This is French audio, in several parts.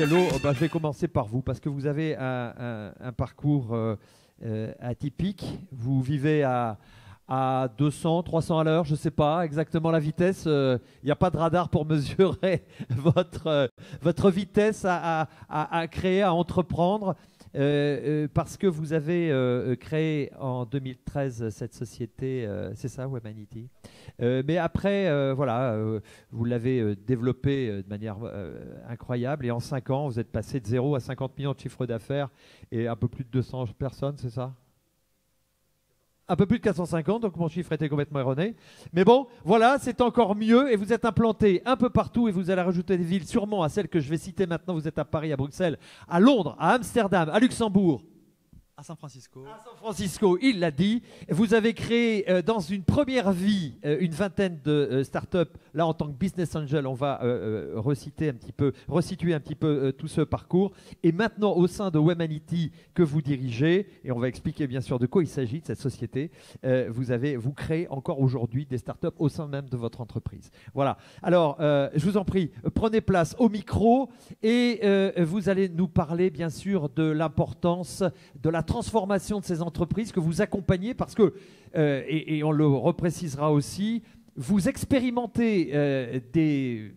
Marcello, je vais commencer par vous parce que vous avez un parcours atypique. Vous vivez à 200, 300 à l'heure, je ne sais pas exactement la vitesse. Il n'y a pas de radar pour mesurer votre vitesse à créer, à entreprendre. Parce que vous avez créé en 2013 cette société, c'est ça, Wemanity. Mais après, voilà, vous l'avez développée de manière incroyable et en 5 ans, vous êtes passé de 0 à 50 millions de chiffre d'affaires et un peu plus de 200 personnes, c'est ça? Un peu plus de 450, donc mon chiffre était complètement erroné. Mais bon, voilà, c'est encore mieux et vous êtes implanté un peu partout et vous allez rajouter des villes, sûrement à celles que je vais citer maintenant. Vous êtes à Paris, à Bruxelles, à Londres, à Amsterdam, à Luxembourg. À San Francisco. À San Francisco, il l'a dit. Vous avez créé dans une première vie une vingtaine de startups. Là, en tant que business angel, on va resituer un petit peu tout ce parcours. Et maintenant, au sein de Wemanity que vous dirigez, et on va expliquer bien sûr de quoi il s'agit de cette société, vous créez encore aujourd'hui des startups au sein même de votre entreprise. Voilà. Alors, je vous en prie, prenez place au micro et vous allez nous parler bien sûr de l'importance de la transformation de ces entreprises que vous accompagnez parce que, et on le reprécisera aussi, vous expérimentez des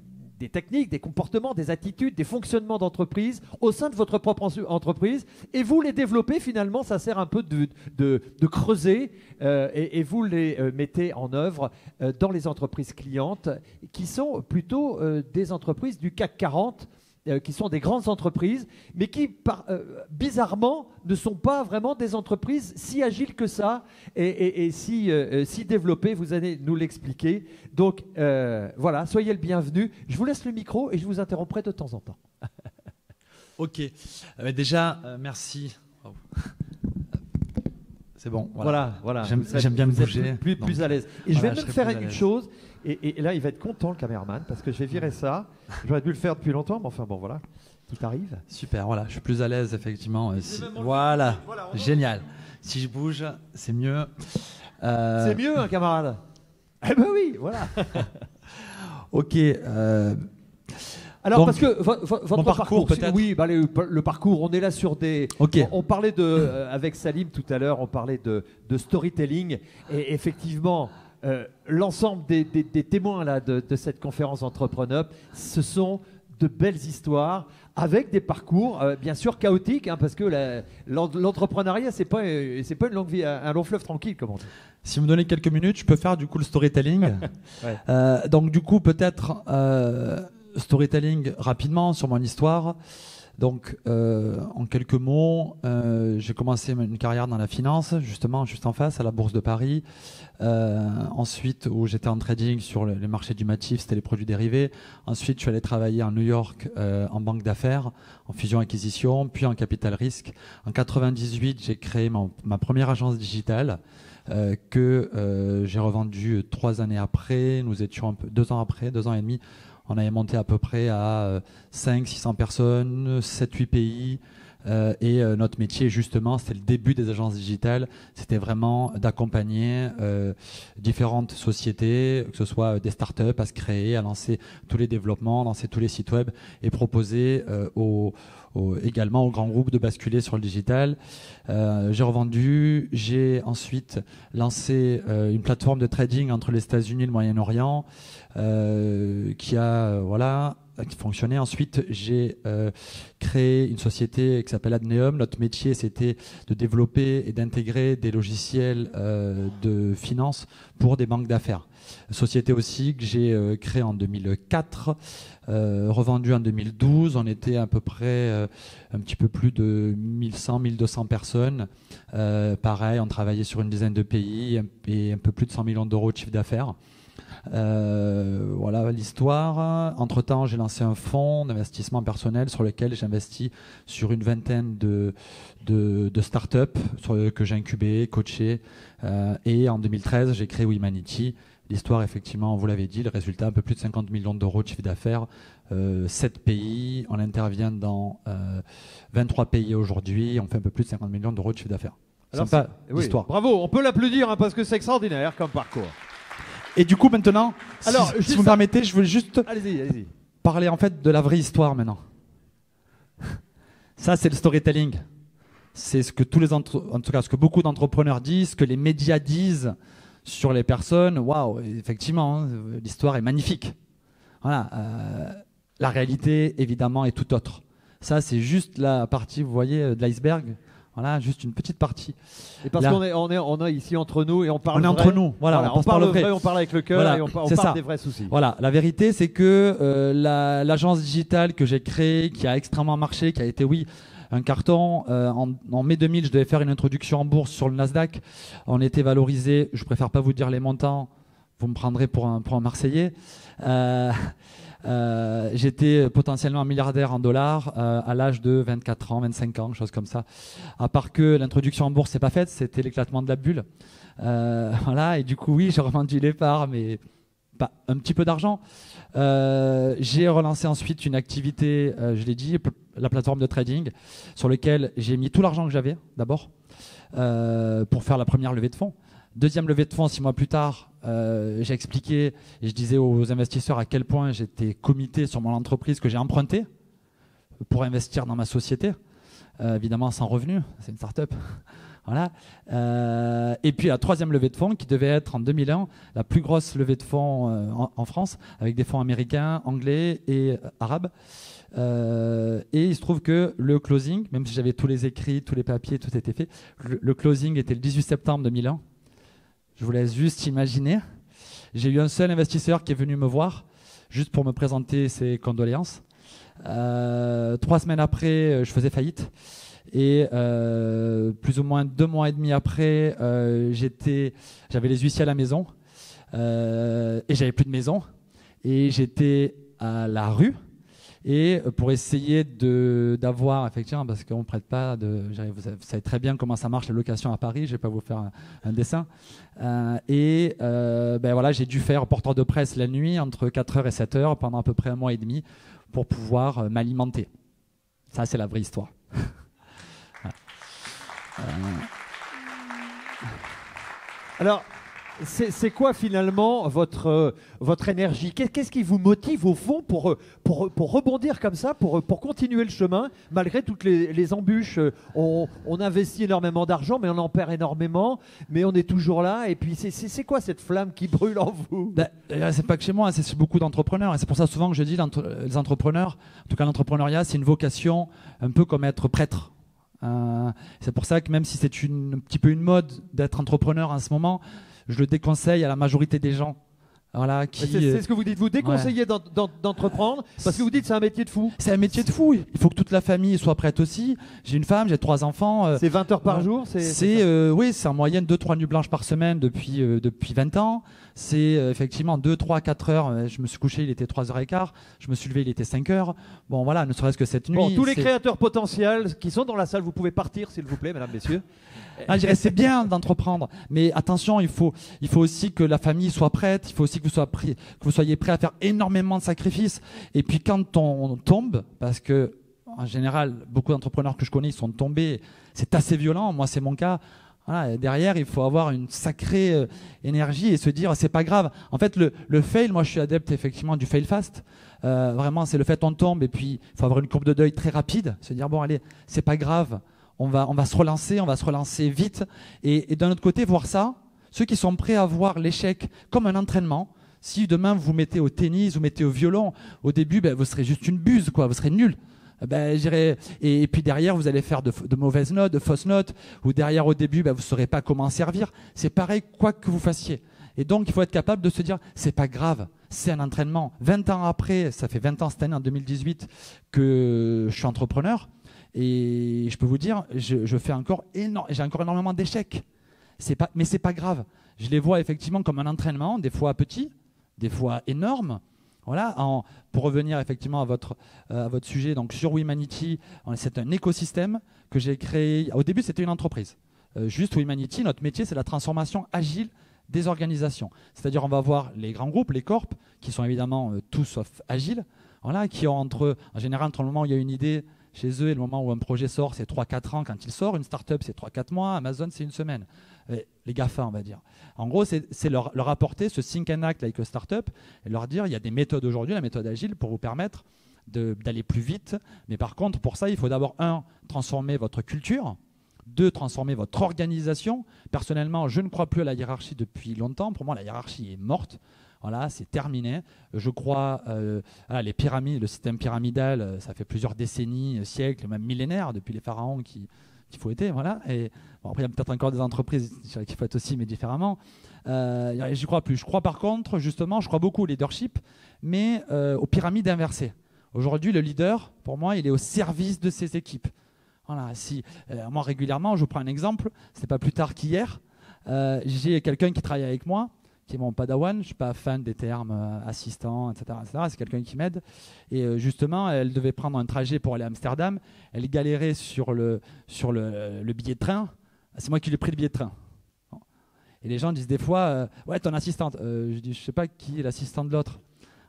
techniques, des comportements, des attitudes, des fonctionnements d'entreprise au sein de votre propre entreprise et vous les développez finalement, ça sert un peu de creuser et vous les mettez en œuvre dans les entreprises clientes qui sont plutôt des entreprises du CAC 40 qui sont des grandes entreprises, mais qui, bizarrement, ne sont pas vraiment des entreprises si agiles que ça et si développées. Vous allez nous l'expliquer. Donc, voilà, soyez le bienvenu. Je vous laisse le micro et je vous interromprai de temps en temps. Ok. Déjà, merci. Oh. C'est bon. Voilà. J'aime bien me bouger. Plus à l'aise. Et je vais même faire une chose. Et là, il va être content, le caméraman, parce que je vais virer ça. J'aurais dû le faire depuis longtemps, mais enfin, bon, voilà. Tout arrive. Super, voilà. Je suis plus à l'aise, effectivement. Voilà. Génial. Si je bouge, c'est mieux. C'est mieux, un camarade. Eh ben oui, voilà. Ok. Alors, donc, parce que votre parcours peut-être. Oui, le parcours, on est là sur des... Okay. On parlait avec Salim tout à l'heure, on parlait de storytelling. Et effectivement... l'ensemble des témoins là, de cette conférence Entrepreneur, ce sont de belles histoires avec des parcours bien sûr chaotiques, hein, parce que l'entrepreneuriat, c'est pas une longue vie, un long fleuve tranquille, comme on dit. Si vous me donnez quelques minutes, je peux faire du coup le storytelling. Ouais. Donc du coup, peut-être storytelling rapidement sur mon histoire. Donc, en quelques mots, j'ai commencé une carrière dans la finance, justement, juste en face, à la Bourse de Paris. Ensuite, où j'étais en trading sur les marchés du massif, c'était les produits dérivés. Ensuite, je suis allé travailler à New York en banque d'affaires, en fusion-acquisition, puis en capital risque. En 98, j'ai créé ma première agence digitale que j'ai revendue 3 années après. Nous étions 2 ans après, 2 ans et demi. On avait monté à peu près à 500-600 personnes, 7-8 pays. Et notre métier, justement, c'était le début des agences digitales. C'était vraiment d'accompagner différentes sociétés, que ce soit des startups, à se créer, à lancer tous les développements, lancer tous les sites web et proposer également aux grands groupes de basculer sur le digital. J'ai revendu. J'ai ensuite lancé une plateforme de trading entre les États-Unis et le Moyen-Orient qui a fonctionnait. Ensuite, j'ai créé une société qui s'appelle Adneum. Notre métier, c'était de développer et d'intégrer des logiciels de finance pour des banques d'affaires. Société aussi que j'ai créée en 2004, revendue en 2012. On était à peu près un petit peu plus de 1100-1200 personnes. Pareil, on travaillait sur une dizaine de pays et un peu plus de 100 millions d'euros de chiffre d'affaires. Voilà l'histoire. Entre-temps, j'ai lancé un fonds d'investissement personnel sur lequel j'investis sur une vingtaine de startups que j'ai incubées, coachées. Et en 2013, j'ai créé Wemanity. L'histoire, effectivement, vous l'avez dit, le résultat, un peu plus de 50 millions d'euros de chiffre d'affaires, 7 pays. On intervient dans 23 pays aujourd'hui. On fait un peu plus de 50 millions d'euros de chiffre d'affaires. Sympa, l'histoire. Bravo, on peut l'applaudir hein, parce que c'est extraordinaire comme parcours. Et du coup, maintenant, si vous me permettez, je veux juste allez-y. parler en fait de la vraie histoire maintenant. Ça, c'est le storytelling. C'est ce que en tout cas, ce que beaucoup d'entrepreneurs disent, ce que les médias disent sur les personnes. Waouh, effectivement, hein, l'histoire est magnifique. Voilà. La réalité, évidemment, est tout autre. Ça, c'est juste la partie, vous voyez, de l'iceberg. Voilà, juste une petite partie. Et parce qu'on est ici entre nous et on parle vrai. On est entre nous, voilà, on parle vrai, on parle avec le cœur, voilà, et on parle des vrais soucis. Voilà, la vérité, c'est que l'agence digitale que j'ai créée, qui a extrêmement marché, qui a été, oui, un carton. En mai 2000, je devais faire une introduction en bourse sur le Nasdaq. On était valorisé, je préfère pas vous dire les montants, vous me prendrez pour un Marseillais. J'étais potentiellement milliardaire en dollars à l'âge de 24 ans, 25 ans, chose comme ça. À part que l'introduction en bourse n'est pas faite, c'était l'éclatement de la bulle. Voilà, et du coup, oui, j'ai revendu les parts, mais pas un petit peu d'argent. J'ai relancé ensuite une activité, je l'ai dit, la plateforme de trading, sur laquelle j'ai mis tout l'argent que j'avais d'abord pour faire la première levée de fonds. Deuxième levée de fonds, 6 mois plus tard, j'ai expliqué et je disais aux investisseurs à quel point j'étais committé sur mon entreprise que j'ai emprunté pour investir dans ma société. Évidemment sans revenu, c'est une start-up. Voilà. Et puis la troisième levée de fonds qui devait être en 2001, la plus grosse levée de fonds en France, avec des fonds américains, anglais et arabes. Et il se trouve que le closing, même si j'avais tous les écrits, tous les papiers, tout était fait, le closing était le 18 septembre 2001. Je vous laisse juste imaginer. J'ai eu un seul investisseur qui est venu me voir, juste pour me présenter ses condoléances. 3 semaines après, je faisais faillite. Et plus ou moins 2 mois et demi après, j'avais les huissiers à la maison. Et j'avais plus de maison. Et j'étais à la rue. Et pour essayer d'avoir, effectivement, parce qu'on ne prête pas, vous savez très bien comment ça marche la location à Paris, je ne vais pas vous faire un dessin. Ben voilà, j'ai dû faire porteur de presse la nuit entre 4h et 7h pendant à peu près 1 mois et demi pour pouvoir m'alimenter. Ça, c'est la vraie histoire. Alors, c'est quoi finalement votre énergie? Qu'est-ce qui vous motive au fond pour rebondir comme ça, pour continuer le chemin malgré toutes les embûches? On investit énormément d'argent, mais on en perd énormément, mais on est toujours là. Et puis c'est quoi cette flamme qui brûle en vous? C'est pas que chez moi, c'est chez beaucoup d'entrepreneurs. Et c'est pour ça souvent que je dis les entrepreneurs, en tout cas l'entrepreneuriat, c'est une vocation un peu comme être prêtre. C'est pour ça que même si c'est un petit peu une mode d'être entrepreneur en ce moment, je le déconseille à la majorité des gens. Voilà, c'est ce que vous dites. Vous déconseillez d'entreprendre parce que vous dites que c'est un métier de fou. C'est un métier de fou. Il faut que toute la famille soit prête aussi. J'ai une femme, j'ai 3 enfants. C'est 20 heures par jour? Oui, c'est en moyenne 2-3 nuits blanches par semaine depuis 20 ans. C'est effectivement 2, 3, 4 heures. Je me suis couché, il était 3h15. Je me suis levé, il était 5h. Bon, voilà, ne serait-ce que cette nuit. Bon, tous les créateurs potentiels qui sont dans la salle, vous pouvez partir, s'il vous plaît, mesdames, messieurs. Je dirais c'est bien d'entreprendre, mais attention, il faut aussi que la famille soit prête, il faut aussi que vous soyez prêt à faire énormément de sacrifices. Et puis quand on tombe, parce que en général, beaucoup d'entrepreneurs que je connais, ils sont tombés, c'est assez violent, moi c'est mon cas. Voilà, derrière, il faut avoir une sacrée énergie et se dire c'est pas grave. En fait, le fail, moi je suis adepte effectivement du fail fast. Vraiment, c'est le fait on tombe et puis il faut avoir une courbe de deuil très rapide, se dire bon allez, c'est pas grave. On va se relancer vite. Et d'un autre côté, voir ça, ceux qui sont prêts à voir l'échec comme un entraînement. Si demain vous mettez au tennis, vous mettez au violon, au début, vous serez juste une buse, quoi. Vous serez nul. Et puis derrière, vous allez faire de mauvaises notes, de fausses notes. Ou derrière, au début, vous ne saurez pas comment servir. C'est pareil, quoi que vous fassiez. Et donc, il faut être capable de se dire, c'est pas grave, c'est un entraînement. 20 ans après, ça fait 20 ans cette année, en 2018, que je suis entrepreneur. Et je peux vous dire, je fais j'ai encore énormément d'échecs. Mais c'est pas grave. Je les vois effectivement comme un entraînement, des fois petit, des fois énorme. Voilà. Pour revenir effectivement à votre sujet, donc sur Wemanity, c'est un écosystème que j'ai créé. Au début, c'était une entreprise. Juste Wemanity, notre métier, c'est la transformation agile des organisations. C'est-à-dire, on va voir les grands groupes, les corps, qui sont évidemment tous sauf agiles, voilà, qui ont en général, entre le moment où il y a une idée chez eux et le moment où un projet sort, c'est 3-4 ans quand il sort. Une start-up, c'est 3-4 mois. Amazon, c'est 1 semaine. Les GAFA, on va dire. En gros, c'est leur apporter ce think and act like a start-up et leur dire il y a des méthodes aujourd'hui, la méthode agile, pour vous permettre d'aller plus vite. Mais par contre, pour ça, il faut d'abord, transformer votre culture. 2, transformer votre organisation. Personnellement, je ne crois plus à la hiérarchie depuis longtemps. Pour moi, la hiérarchie est morte. Voilà, c'est terminé. Je crois les pyramides, le système pyramidal, ça fait plusieurs décennies, siècles, même millénaires, depuis les pharaons qu'il faut aider. Voilà. Et bon, après, il y a peut-être encore des entreprises qu'il faut être aussi, mais différemment. J'y crois plus. Je crois par contre, justement, je crois beaucoup au leadership, mais aux pyramides inversées. Aujourd'hui, le leader, pour moi, il est au service de ses équipes. Voilà, moi, régulièrement, je vous prends un exemple, ce n'est pas plus tard qu'hier, j'ai quelqu'un qui travaille avec moi, qui est mon padawan, je ne suis pas fan des termes assistant, etc. C'est quelqu'un qui m'aide. Et justement, elle devait prendre un trajet pour aller à Amsterdam, elle galérait sur le billet de train, c'est moi qui lui ai pris le billet de train. Et les gens disent des fois, ouais, ton assistante, je dis, je ne sais pas qui est l'assistante de l'autre.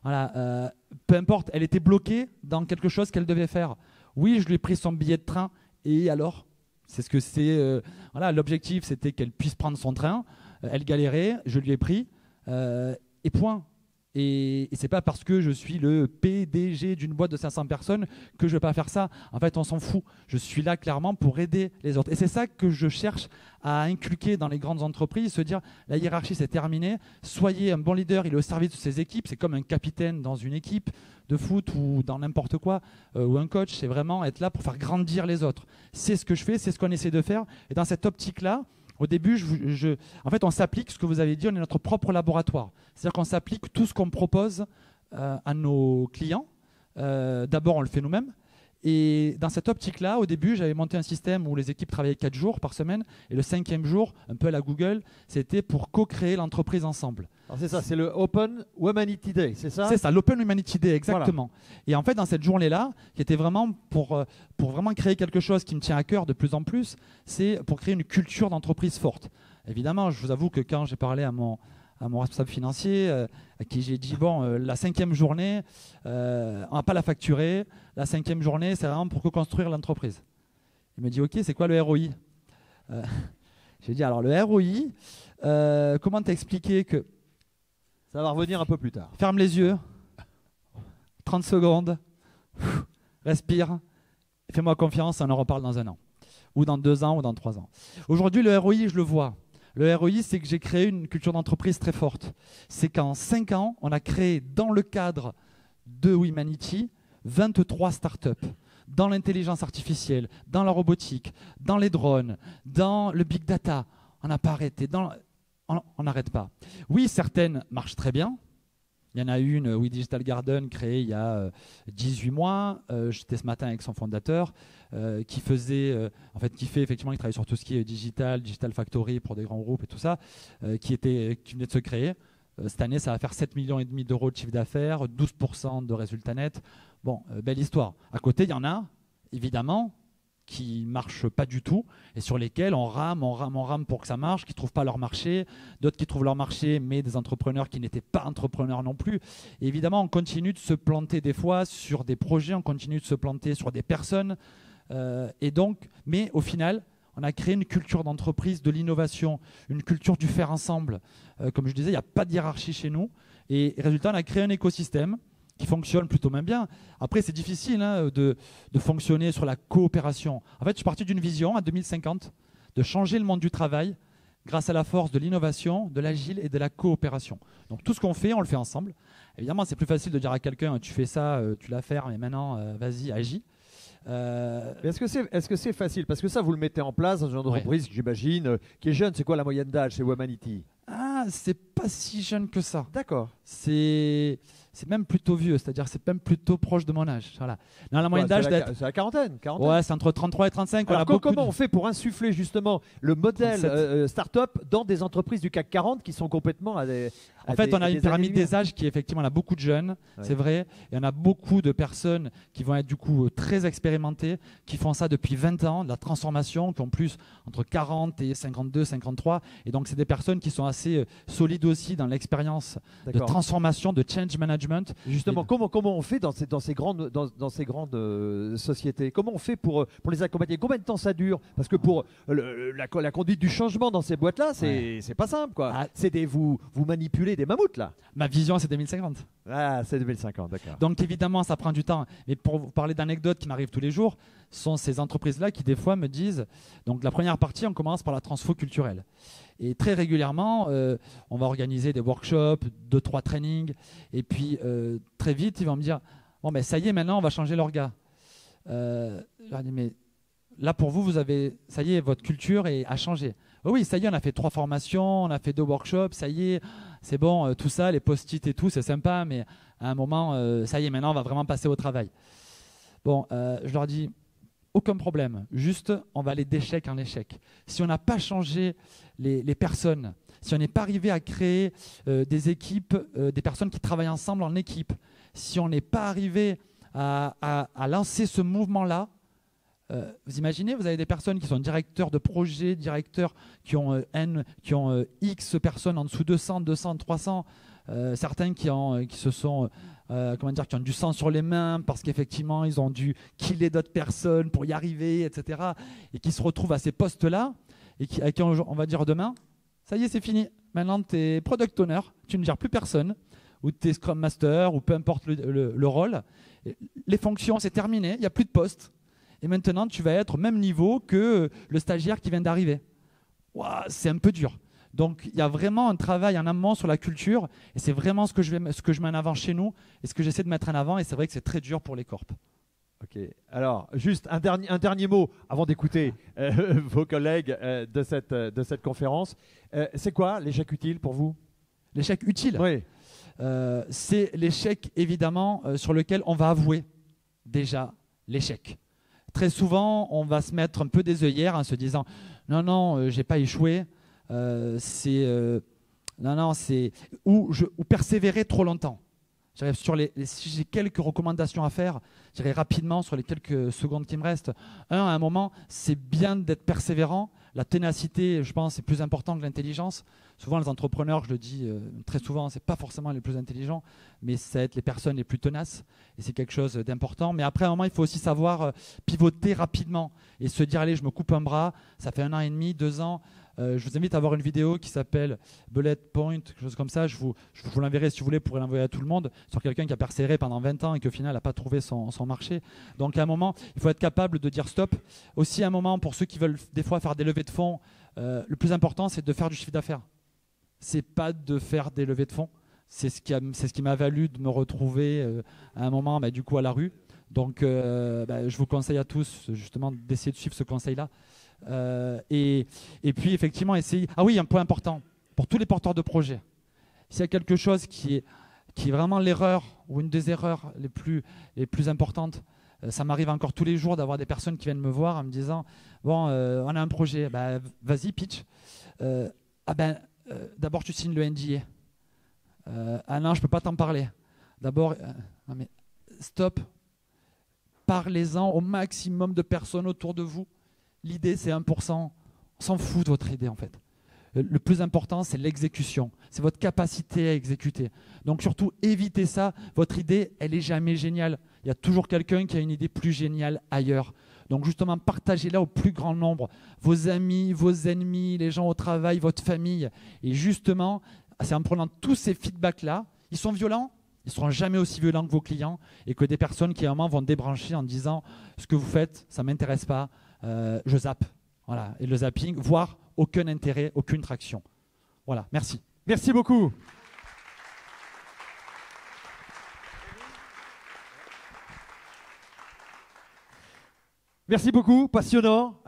Voilà, peu importe, elle était bloquée dans quelque chose qu'elle devait faire. Oui, je lui ai pris son billet de train, et alors, c'est ce que c'est. Voilà, l'objectif, c'était qu'elle puisse prendre son train. Elle galérait, je lui ai pris, et point. Et c'est pas parce que je suis le PDG d'une boîte de 500 personnes que je vais pas faire ça. En fait, on s'en fout. Je suis là clairement pour aider les autres. Et c'est ça que je cherche à inculquer dans les grandes entreprises, se dire la hiérarchie c'est terminé. Soyez un bon leader, il est au service de ses équipes. C'est comme un capitaine dans une équipe de foot ou dans n'importe quoi, ou un coach. C'est vraiment être là pour faire grandir les autres. C'est ce que je fais, c'est ce qu'on essaie de faire. Et dans cette optique-là, au début, en fait, on s'applique ce que vous avez dit, on est notre propre laboratoire. C'est-à-dire qu'on s'applique tout ce qu'on propose à nos clients. D'abord, on le fait nous-mêmes. Et dans cette optique-là, au début, j'avais monté un système où les équipes travaillaient 4 jours par semaine. Et le 5e jour, un peu à la Google, c'était pour co-créer l'entreprise ensemble. Alors c'est ça, c'est le Open Humanity Day, c'est ça? C'est ça, l'Open Humanity Day, exactement. Voilà. Et en fait, dans cette journée-là, qui était vraiment pour vraiment créer quelque chose qui me tient à cœur de plus en plus, c'est pour créer une culture d'entreprise forte. Évidemment, je vous avoue que quand j'ai parlé à mon responsable financier, à qui j'ai dit, bon, la 5e journée, on ne va pas la facturer. La 5e journée, c'est vraiment pour co-construire l'entreprise. Il me dit, OK, c'est quoi le ROI? J'ai dit, alors le ROI, comment t'expliquer que... Ça va revenir un peu plus tard. Ferme les yeux, 30 secondes, respire, fais-moi confiance, on en reparle dans 1 an, ou dans 2 ans, ou dans 3 ans. Aujourd'hui, le ROI, je le vois. Le ROI, c'est que j'ai créé une culture d'entreprise très forte. C'est qu'en 5 ans, on a créé dans le cadre de Humanity 23 startups. Dans l'intelligence artificielle, dans la robotique, dans les drones, dans le big data. On n'a pas arrêté. On n'arrête pas. Oui, certaines marchent très bien. Il y en a une, We Digital Garden, créée il y a 18 mois. J'étais ce matin avec son fondateur, qui fait effectivement, il travaille sur tout ce qui est digital factory pour des grands groupes et tout ça, qui venait de se créer. Cette année, ça va faire 7,5 millions d'euros de chiffre d'affaires, 12% de résultats nets. Bon, belle histoire. À côté, il y en a, évidemment, qui ne marchent pas du tout et sur lesquels on rame pour que ça marche, qui ne trouvent pas leur marché, d'autres qui trouvent leur marché, mais des entrepreneurs qui n'étaient pas entrepreneurs non plus. Et évidemment, on continue de se planter des fois sur des projets, on continue de se planter sur des personnes. Mais au final, on a créé une culture d'entreprise, de l'innovation, une culture du faire ensemble. Comme je disais, il n'y a pas de hiérarchie chez nous. Et résultat, on a créé un écosystème qui fonctionne plutôt même bien. Après, c'est difficile de fonctionner sur la coopération. En fait, je suis parti d'une vision à 2050 de changer le monde du travail grâce à la force de l'innovation, de l'agile et de la coopération. Donc tout ce qu'on fait, on le fait ensemble. Évidemment, c'est plus facile de dire à quelqu'un, tu fais ça, tu l'as fait, mais maintenant, vas-y, agis. Est-ce que c'est facile? Parce que ça, vous le mettez en place dans une entreprise, j'imagine, qui est jeune. C'est quoi la moyenne d'âge chez Humanity? Ah, c'est pas si jeune que ça. D'accord. C'est même plutôt vieux, c'est-à-dire c'est même plutôt proche de mon âge. Voilà. Dans la moyenne d'âge, c'est la quarantaine. Ouais, c'est entre 33 et 35. Alors, comment on fait pour insuffler justement le modèle start-up dans des entreprises du CAC 40 qui sont complètement En fait, on a une pyramide des âges qui effectivement a beaucoup de jeunes, c'est vrai. Et on a beaucoup de personnes qui vont être du coup très expérimentées, qui font ça depuis 20 ans, de la transformation, qui ont plus entre 40 et 52, 53. Et donc, c'est des personnes qui sont assez solides aussi dans l'expérience de transformation, de change management management. Justement, comment on fait dans ces grandes sociétés? Comment on fait pour les accompagner? Combien de temps ça dure? Parce que pour la conduite du changement dans ces boîtes-là, c'est pas simple, quoi. Ah. Vous manipulez des mammouths, là. Ma vision, c'est 2050. Ah, c'est 2050, d'accord. Donc évidemment, ça prend du temps. Mais pour vous parler d'anecdotes qui m'arrivent tous les jours, sont ces entreprises-là qui des fois me disent, donc la première partie, on commence par la transfo culturelle. Et très régulièrement, on va organiser des workshops, 2-3 trainings. Et puis très vite, ils vont me dire, bon ben ça y est, maintenant on va changer l'orga. Je leur dis, mais là pour vous, ça y est, votre culture a changé. Oh oui, ça y est, on a fait 3 formations, on a fait 2 workshops, ça y est, c'est bon, tout ça, les post-it et tout, c'est sympa, mais à un moment, ça y est, maintenant on va vraiment passer au travail. Bon, je leur dis, aucun problème, juste on va aller d'échec en échec. Si on n'a pas changé les personnes, si on n'est pas arrivé à créer des équipes, des personnes qui travaillent ensemble en équipe, si on n'est pas arrivé à lancer ce mouvement-là, vous imaginez, vous avez des personnes qui sont directeurs de projet, directeurs qui ont X personnes en dessous de 200, 300, certains qui ont du sang sur les mains parce qu'effectivement ils ont dû killer d'autres personnes pour y arriver, etc. Et qui se retrouvent à ces postes-là et à qui on va dire demain, ça y est, c'est fini. Maintenant, tu es product owner, tu ne gères plus personne, ou tu es scrum master, ou peu importe le rôle. Les fonctions, c'est terminé, il n'y a plus de poste. Et maintenant, tu vas être au même niveau que le stagiaire qui vient d'arriver. Ouah, c'est un peu dur. Donc, il y a vraiment un travail en amont sur la culture. Et c'est vraiment ce que je mets en avant chez nous et ce que j'essaie de mettre en avant. Et c'est vrai que c'est très dur pour les corps. Ok. Alors, juste un dernier mot avant d'écouter vos collègues de cette conférence. C'est quoi l'échec utile pour vous? L'échec utile? Oui. C'est l'échec, évidemment, sur lequel on va avouer déjà l'échec. Très souvent, on va se mettre un peu des œillères en se disant « Non, j'ai pas échoué. C'est ou persévérer trop longtemps. » Si j'ai quelques recommandations à faire, j'irai rapidement sur les quelques secondes qui me restent. À un moment, c'est bien d'être persévérant. La ténacité, je pense, est plus important que l'intelligence. Souvent, les entrepreneurs, je le dis très souvent, ce n'est pas forcément les plus intelligents, mais ça être les personnes les plus tenaces. Et c'est quelque chose d'important. Mais après, à un moment, il faut aussi savoir pivoter rapidement et se dire, allez, je me coupe un bras, ça fait 1 an et demi, 2 ans. Je vous invite à voir une vidéo qui s'appelle Bullet Point, quelque chose comme ça. Je vous l'enverrai si vous voulez, pour l'envoyer à tout le monde, sur quelqu'un qui a persévéré pendant 20 ans et qui au final n'a pas trouvé son marché. Donc à un moment, il faut être capable de dire stop. Aussi à un moment, pour ceux qui veulent des fois faire des levées de fonds, le plus important, c'est de faire du chiffre d'affaires. C'est pas de faire des levées de fonds. C'est ce qui m'a valu de me retrouver à un moment du coup à la rue. Donc je vous conseille à tous justement d'essayer de suivre ce conseil-là. Et puis effectivement essayer. Ah oui, un point important pour tous les porteurs de projets. S'il y a quelque chose qui est vraiment l'erreur ou une des erreurs les plus importantes, ça m'arrive encore tous les jours d'avoir des personnes qui viennent me voir en me disant bon, on a un projet, vas-y pitch. D'abord tu signes le NDA. Ah non, je peux pas t'en parler. D'abord, non mais stop. Parlez-en au maximum de personnes autour de vous. L'idée, c'est 1%. On s'en fout de votre idée, en fait. Le plus important, c'est l'exécution. C'est votre capacité à exécuter. Donc, surtout, évitez ça. Votre idée, elle n'est jamais géniale. Il y a toujours quelqu'un qui a une idée plus géniale ailleurs. Donc, justement, partagez-la au plus grand nombre. Vos amis, vos ennemis, les gens au travail, votre famille. Et justement, c'est en prenant tous ces feedbacks-là. Ils sont violents. Ils ne seront jamais aussi violents que vos clients et que des personnes qui, à un moment, vont débrancher en disant « Ce que vous faites, ça ne m'intéresse pas. Je zappe. » Voilà. Et le zapping, voire aucun intérêt, aucune traction. Voilà. Merci. Merci beaucoup. Merci beaucoup, passionnant,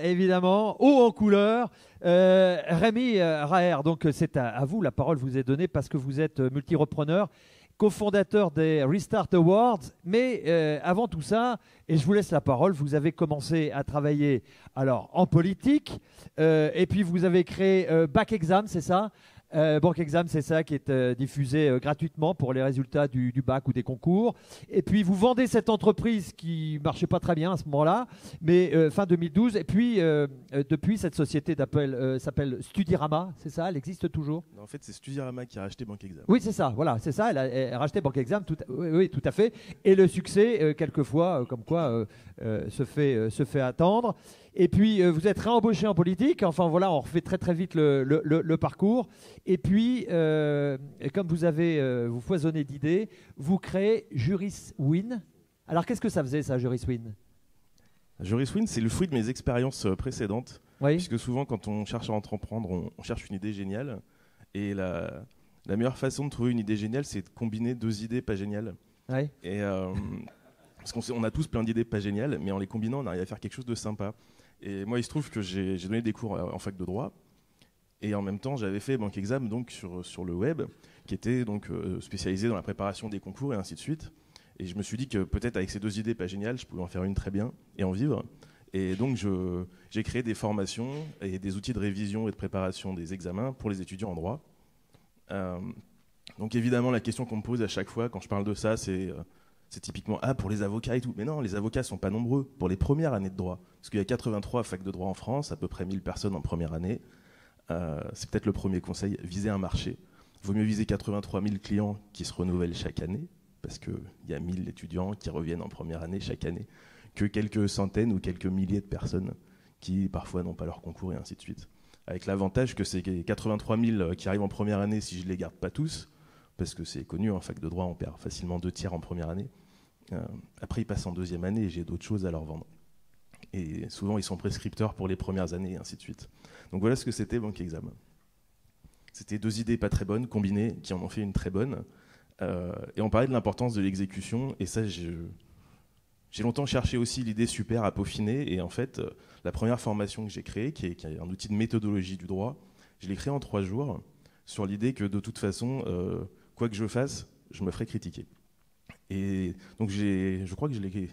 évidemment, haut en couleur. Rémi Raher, donc c'est à vous, la parole vous est donnée parce que vous êtes multi-repreneur, cofondateur des Restart Awards. Mais avant tout ça, et je vous laisse la parole, vous avez commencé à travailler alors en politique, et puis vous avez créé Back Exam, c'est ça? Banque Exam, c'est ça qui est diffusé gratuitement pour les résultats du bac ou des concours. Et puis vous vendez cette entreprise qui marchait pas très bien à ce moment-là, mais fin 2012. Et puis depuis, cette société s'appelle Studirama, c'est ça? Elle existe toujours? Non, en fait, c'est Studirama qui a racheté Banque Exam. Oui, c'est ça. Voilà, c'est ça. Elle a racheté Banque Exam. Oui, tout à fait. Et le succès, quelquefois, comme quoi, se fait attendre. Et puis, vous êtes réembauché en politique. Enfin, voilà, on refait très, très vite le parcours. Et puis, comme vous foisonnez d'idées, vous créez JurisWin. Alors, qu'est-ce que ça faisait, ça, JurisWin? JurisWin, c'est le fruit de mes expériences précédentes. Oui. Puisque souvent, quand on cherche à entreprendre, on cherche une idée géniale. Et la meilleure façon de trouver une idée géniale, c'est de combiner deux idées pas géniales. Oui. Et, parce qu'on a tous plein d'idées pas géniales, mais en les combinant, on arrive à faire quelque chose de sympa. Et moi, il se trouve que j'ai donné des cours en fac de droit. Et en même temps, j'avais fait Banque Exam donc, sur le web, qui était donc, spécialisé dans la préparation des concours et ainsi de suite. Et je me suis dit que peut-être avec ces deux idées pas géniales, je pouvais en faire une très bien et en vivre. Et donc, j'ai créé des formations et des outils de révision et de préparation des examens pour les étudiants en droit. Donc évidemment, la question qu'on me pose à chaque fois quand je parle de ça, c'est typiquement pour les avocats et tout. Mais non, les avocats ne sont pas nombreux pour les premières années de droit. Parce qu'il y a 83 facs de droit en France, à peu près 1000 personnes en première année. C'est peut-être le premier conseil, viser un marché. Il vaut mieux viser 83 000 clients qui se renouvellent chaque année, parce qu'il y a 1000 étudiants qui reviennent en première année chaque année, que quelques centaines ou quelques milliers de personnes qui parfois n'ont pas leur concours et ainsi de suite. Avec l'avantage que c'est 83 000 qui arrivent en première année, si je ne les garde pas tous, parce que c'est connu, en fac de droit, on perd facilement 2/3 en première année. Après, ils passent en deuxième année et j'ai d'autres choses à leur vendre. Et souvent, ils sont prescripteurs pour les premières années et ainsi de suite. Donc voilà ce que c'était Banque Exam. C'était deux idées pas très bonnes, combinées, qui en ont fait une très bonne. Et on parlait de l'importance de l'exécution, et ça, j'ai longtemps cherché aussi l'idée super à peaufiner, et en fait, la première formation que j'ai créée, qui est un outil de méthodologie du droit, je l'ai créée en 3 jours, sur l'idée que de toute façon, quoi que je fasse, je me ferai critiquer. Et donc je crois que je l'ai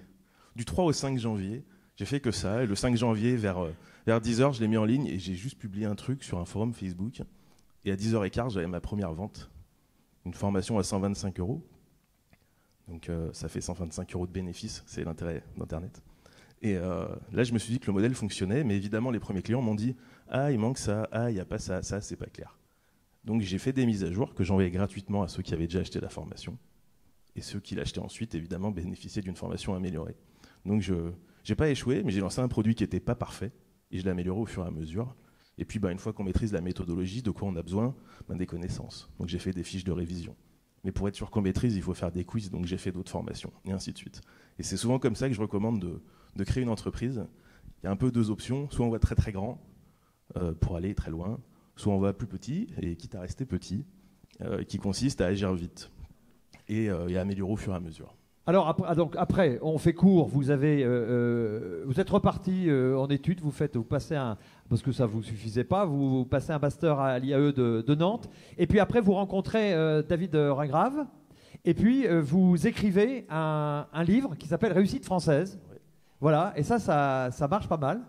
du 3 au 5 janvier, j'ai fait que ça, et le 5 janvier, vers 10h, je l'ai mis en ligne, et j'ai juste publié un truc sur un forum Facebook, et à 10h15, j'avais ma première vente, une formation à 125 €. Donc ça fait 125 € de bénéfice, c'est l'intérêt d'Internet. Et là, je me suis dit que le modèle fonctionnait, mais évidemment, les premiers clients m'ont dit « Ah, il manque ça, ah, il n'y a pas ça, ça, c'est pas clair ». Donc j'ai fait des mises à jour que j'envoyais gratuitement à ceux qui avaient déjà acheté la formation. Et ceux qui l'achetaient ensuite, évidemment, bénéficiaient d'une formation améliorée. Donc je n'ai pas échoué, mais j'ai lancé un produit qui n'était pas parfait, et je l'ai amélioré au fur et à mesure. Et puis, une fois qu'on maîtrise la méthodologie, de quoi on a besoin? Des connaissances. Donc j'ai fait des fiches de révision. Mais pour être sûr qu'on maîtrise, il faut faire des quiz, donc j'ai fait d'autres formations, et ainsi de suite. Et c'est souvent comme ça que je recommande de créer une entreprise. Il y a un peu 2 options. Soit on va très très grand pour aller très loin, soit on va plus petit, et quitte à rester petit, qui consiste à agir vite et à améliorer au fur et à mesure. Alors après, on fait court. Vous êtes reparti en études. Vous passez parce que ça vous suffisait pas. Vous passez un master à l'IAE de Nantes. Et puis après, vous rencontrez David Ringrave. Et puis vous écrivez un livre qui s'appelle Réussite française. Ouais. Voilà. Et ça marche pas mal.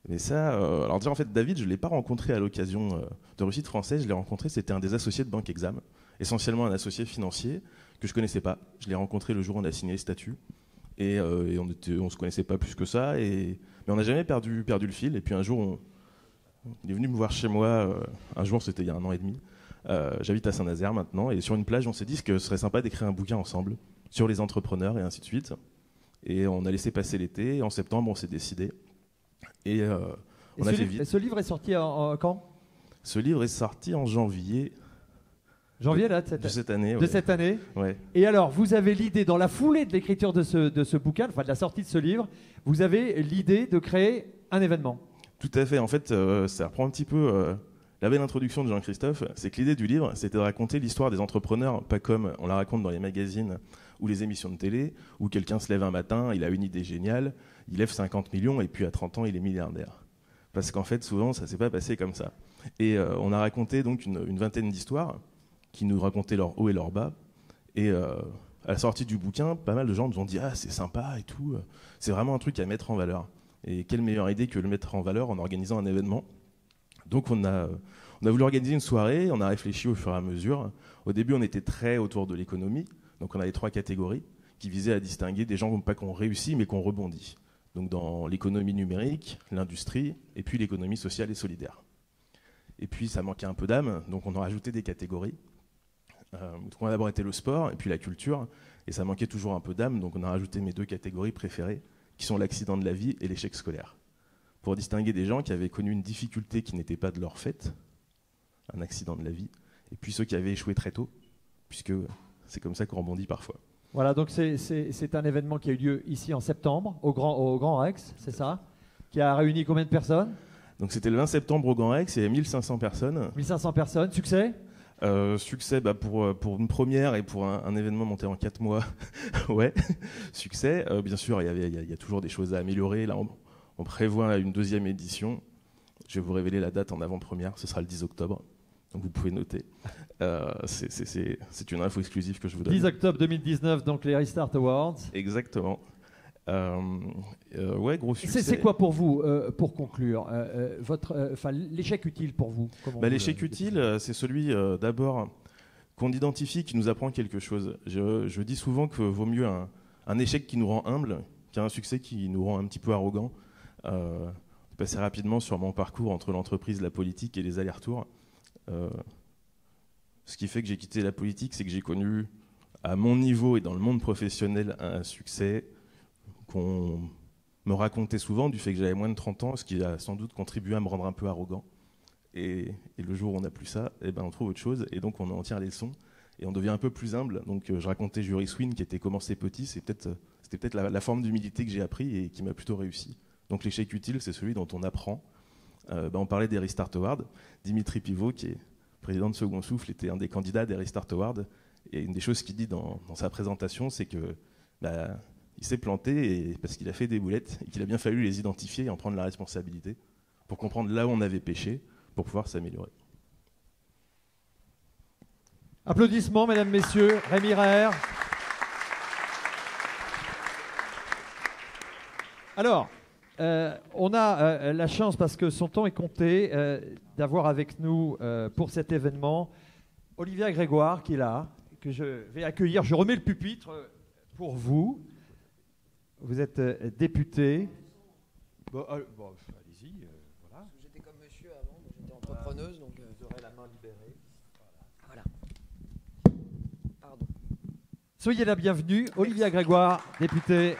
Mais ça, alors déjà en fait, David, je l'ai pas rencontré à l'occasion de Réussite française. Je l'ai rencontré, c'était un des associés de Banque Exam, essentiellement un associé financier que je connaissais pas. Je l'ai rencontré le jour où on a signé les statuts et on se connaissait pas plus que ça. Mais on n'a jamais perdu le fil. Et puis un jour, il est venu me voir chez moi. Un jour, c'était il y a 1 an et demi. J'habite à Saint-Nazaire maintenant, et sur une plage, on s'est dit que ce serait sympa d'écrire un bouquin ensemble sur les entrepreneurs et ainsi de suite. Et on a laissé passer l'été. Et en septembre, on s'est décidé. Et on a fait vite. Et ce livre est sorti quand? Ce livre est sorti en janvier. Janvier là, de cette année. De cette année. Ouais. Et alors, vous avez l'idée, dans la foulée de l'écriture de ce bouquin, enfin de la sortie de ce livre, vous avez l'idée de créer un événement. Tout à fait. En fait, ça reprend un petit peu la belle introduction de Jean-Christophe. C'est que l'idée du livre, c'était de raconter l'histoire des entrepreneurs, pas comme on la raconte dans les magazines ou les émissions de télé, où quelqu'un se lève un matin, il a une idée géniale, il lève 50 millions et puis à 30 ans, il est milliardaire. Parce qu'en fait, souvent, ça ne s'est pas passé comme ça. Et on a raconté donc une vingtaine d'histoires qui nous racontaient leur haut et leur bas. Et à la sortie du bouquin, pas mal de gens nous ont dit « Ah, c'est sympa et tout, c'est vraiment un truc à mettre en valeur ». Et quelle meilleure idée que de le mettre en valeur en organisant un événement. Donc on a voulu organiser une soirée, on a réfléchi au fur et à mesure. Au début, on était très autour de l'économie, donc on avait 3 catégories qui visaient à distinguer des gens pas qui ont réussi, mais qui ont rebondi. Donc dans l'économie numérique, l'industrie, et puis l'économie sociale et solidaire. Et puis ça manquait un peu d'âme, donc on a rajouté des catégories. Donc on a d'abord été le sport, et puis la culture, et ça manquait toujours un peu d'âme, donc on a rajouté mes 2 catégories préférées, qui sont l'accident de la vie et l'échec scolaire. Pour distinguer des gens qui avaient connu une difficulté qui n'était pas de leur fait, un accident de la vie, et puis ceux qui avaient échoué très tôt, puisque c'est comme ça qu'on rebondit parfois. Voilà, donc c'est un événement qui a eu lieu ici en septembre, au Grand Rex, c'est ça? Qui a réuni combien de personnes? Donc c'était le 20 septembre au Grand Rex, il y avait 1500 personnes. 1500 personnes, succès? Succès pour une première et pour un événement monté en 4 mois, ouais, succès. Bien sûr, il y a toujours des choses à améliorer. Là, on prévoit une 2e édition. Je vais vous révéler la date en avant-première, ce sera le 10 octobre. Donc vous pouvez noter. C'est une info exclusive que je vous donne. 10 octobre 2019, donc les Restart Awards. Exactement. Ouais, gros succès. C'est quoi pour vous, pour conclure, l'échec utile pour vous? L'échec utile, c'est celui d'abord qu'on identifie, qui nous apprend quelque chose. Je dis souvent que vaut mieux un échec qui nous rend humble qu'un succès qui nous rend un petit peu arrogant. Passer rapidement sur mon parcours entre l'entreprise, la politique et les allers-retours. Ce qui fait que j'ai quitté la politique, c'est que j'ai connu, à mon niveau et dans le monde professionnel, un succès qu'on me racontait souvent du fait que j'avais moins de 30 ans, ce qui a sans doute contribué à me rendre un peu arrogant. Et le jour où on n'a plus ça, on trouve autre chose, et donc on en tire les leçons, et on devient un peu plus humble. Donc je racontais Jury Swin qui était commencé petit, c'était peut-être la forme d'humilité que j'ai appris et qui m'a plutôt réussi. Donc l'échec utile, c'est celui dont on apprend. On parlait des Restart Awards. Dimitri Pivot, qui est président de Second Souffle, était un des candidats des Restart Awards. Et une des choses qu'il dit dans sa présentation, c'est que il s'est planté parce qu'il a fait des boulettes et qu'il a bien fallu les identifier et en prendre la responsabilité pour comprendre là où on avait péché, pour pouvoir s'améliorer. Applaudissements, mesdames, messieurs. Rémi Raher. Alors, on a la chance, parce que son temps est compté, d'avoir avec nous pour cet événement Olivia Grégoire, qui est là, que je vais accueillir. Je remets le pupitre pour vous. Vous êtes député. Allez-y. Voilà. J'étais comme monsieur avant, j'étais entrepreneuse. Donc, vous aurez la main libérée. Voilà. Pardon. Soyez la bienvenue. Olivia Grégoire, députée.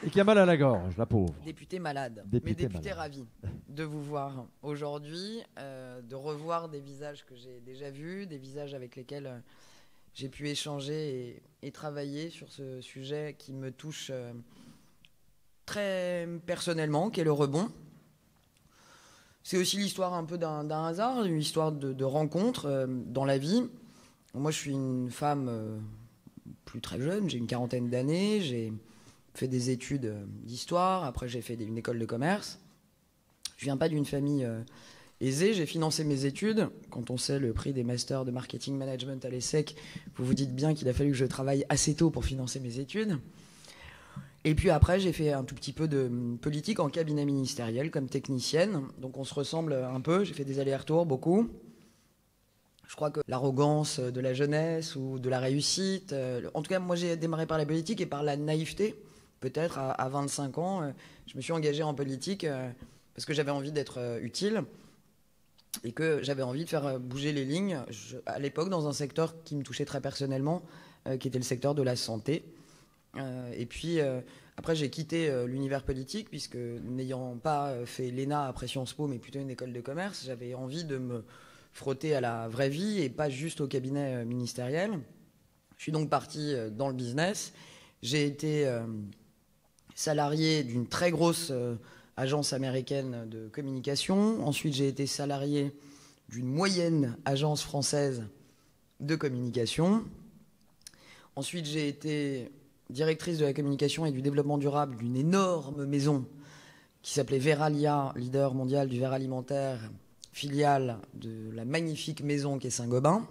Et qui a mal à la gorge, la pauvre. Député malade, mais député ravi de vous voir aujourd'hui, de revoir des visages que j'ai déjà vus, des visages avec lesquels j'ai pu échanger et travailler sur ce sujet qui me touche très personnellement, qui est le rebond. C'est aussi l'histoire un peu d'un hasard, une histoire de rencontre dans la vie. Moi, je suis une femme plus très jeune, j'ai une 40aine d'années, j'ai fait des études d'histoire, après j'ai fait une école de commerce. Je viens pas d'une famille aisée, j'ai financé mes études. Quand on sait le prix des masters de marketing management à l'ESSEC, vous vous dites bien qu'il a fallu que je travaille assez tôt pour financer mes études. Et puis après, j'ai fait un tout petit peu de politique en cabinet ministériel comme technicienne. Donc on se ressemble un peu, j'ai fait des allers-retours, beaucoup. Je crois que l'arrogance de la jeunesse ou de la réussite... en tout cas, moi j'ai démarré par la politique et par la naïveté. Peut-être à 25 ans, je me suis engagé en politique parce que j'avais envie d'être utile et que j'avais envie de faire bouger les lignes, à l'époque dans un secteur qui me touchait très personnellement, qui était le secteur de la santé. Et puis après j'ai quitté l'univers politique puisque n'ayant pas fait l'ENA après Sciences Po mais plutôt une école de commerce, j'avais envie de me frotter à la vraie vie et pas juste au cabinet ministériel. Je suis donc parti dans le business. J'ai été salarié d'une très grosse agence américaine de communication. Ensuite, j'ai été salarié d'une moyenne agence française de communication. Ensuite, j'ai été directrice de la communication et du développement durable d'une énorme maison qui s'appelait Veralia, leader mondial du verre alimentaire, filiale de la magnifique maison qui est Saint-Gobain.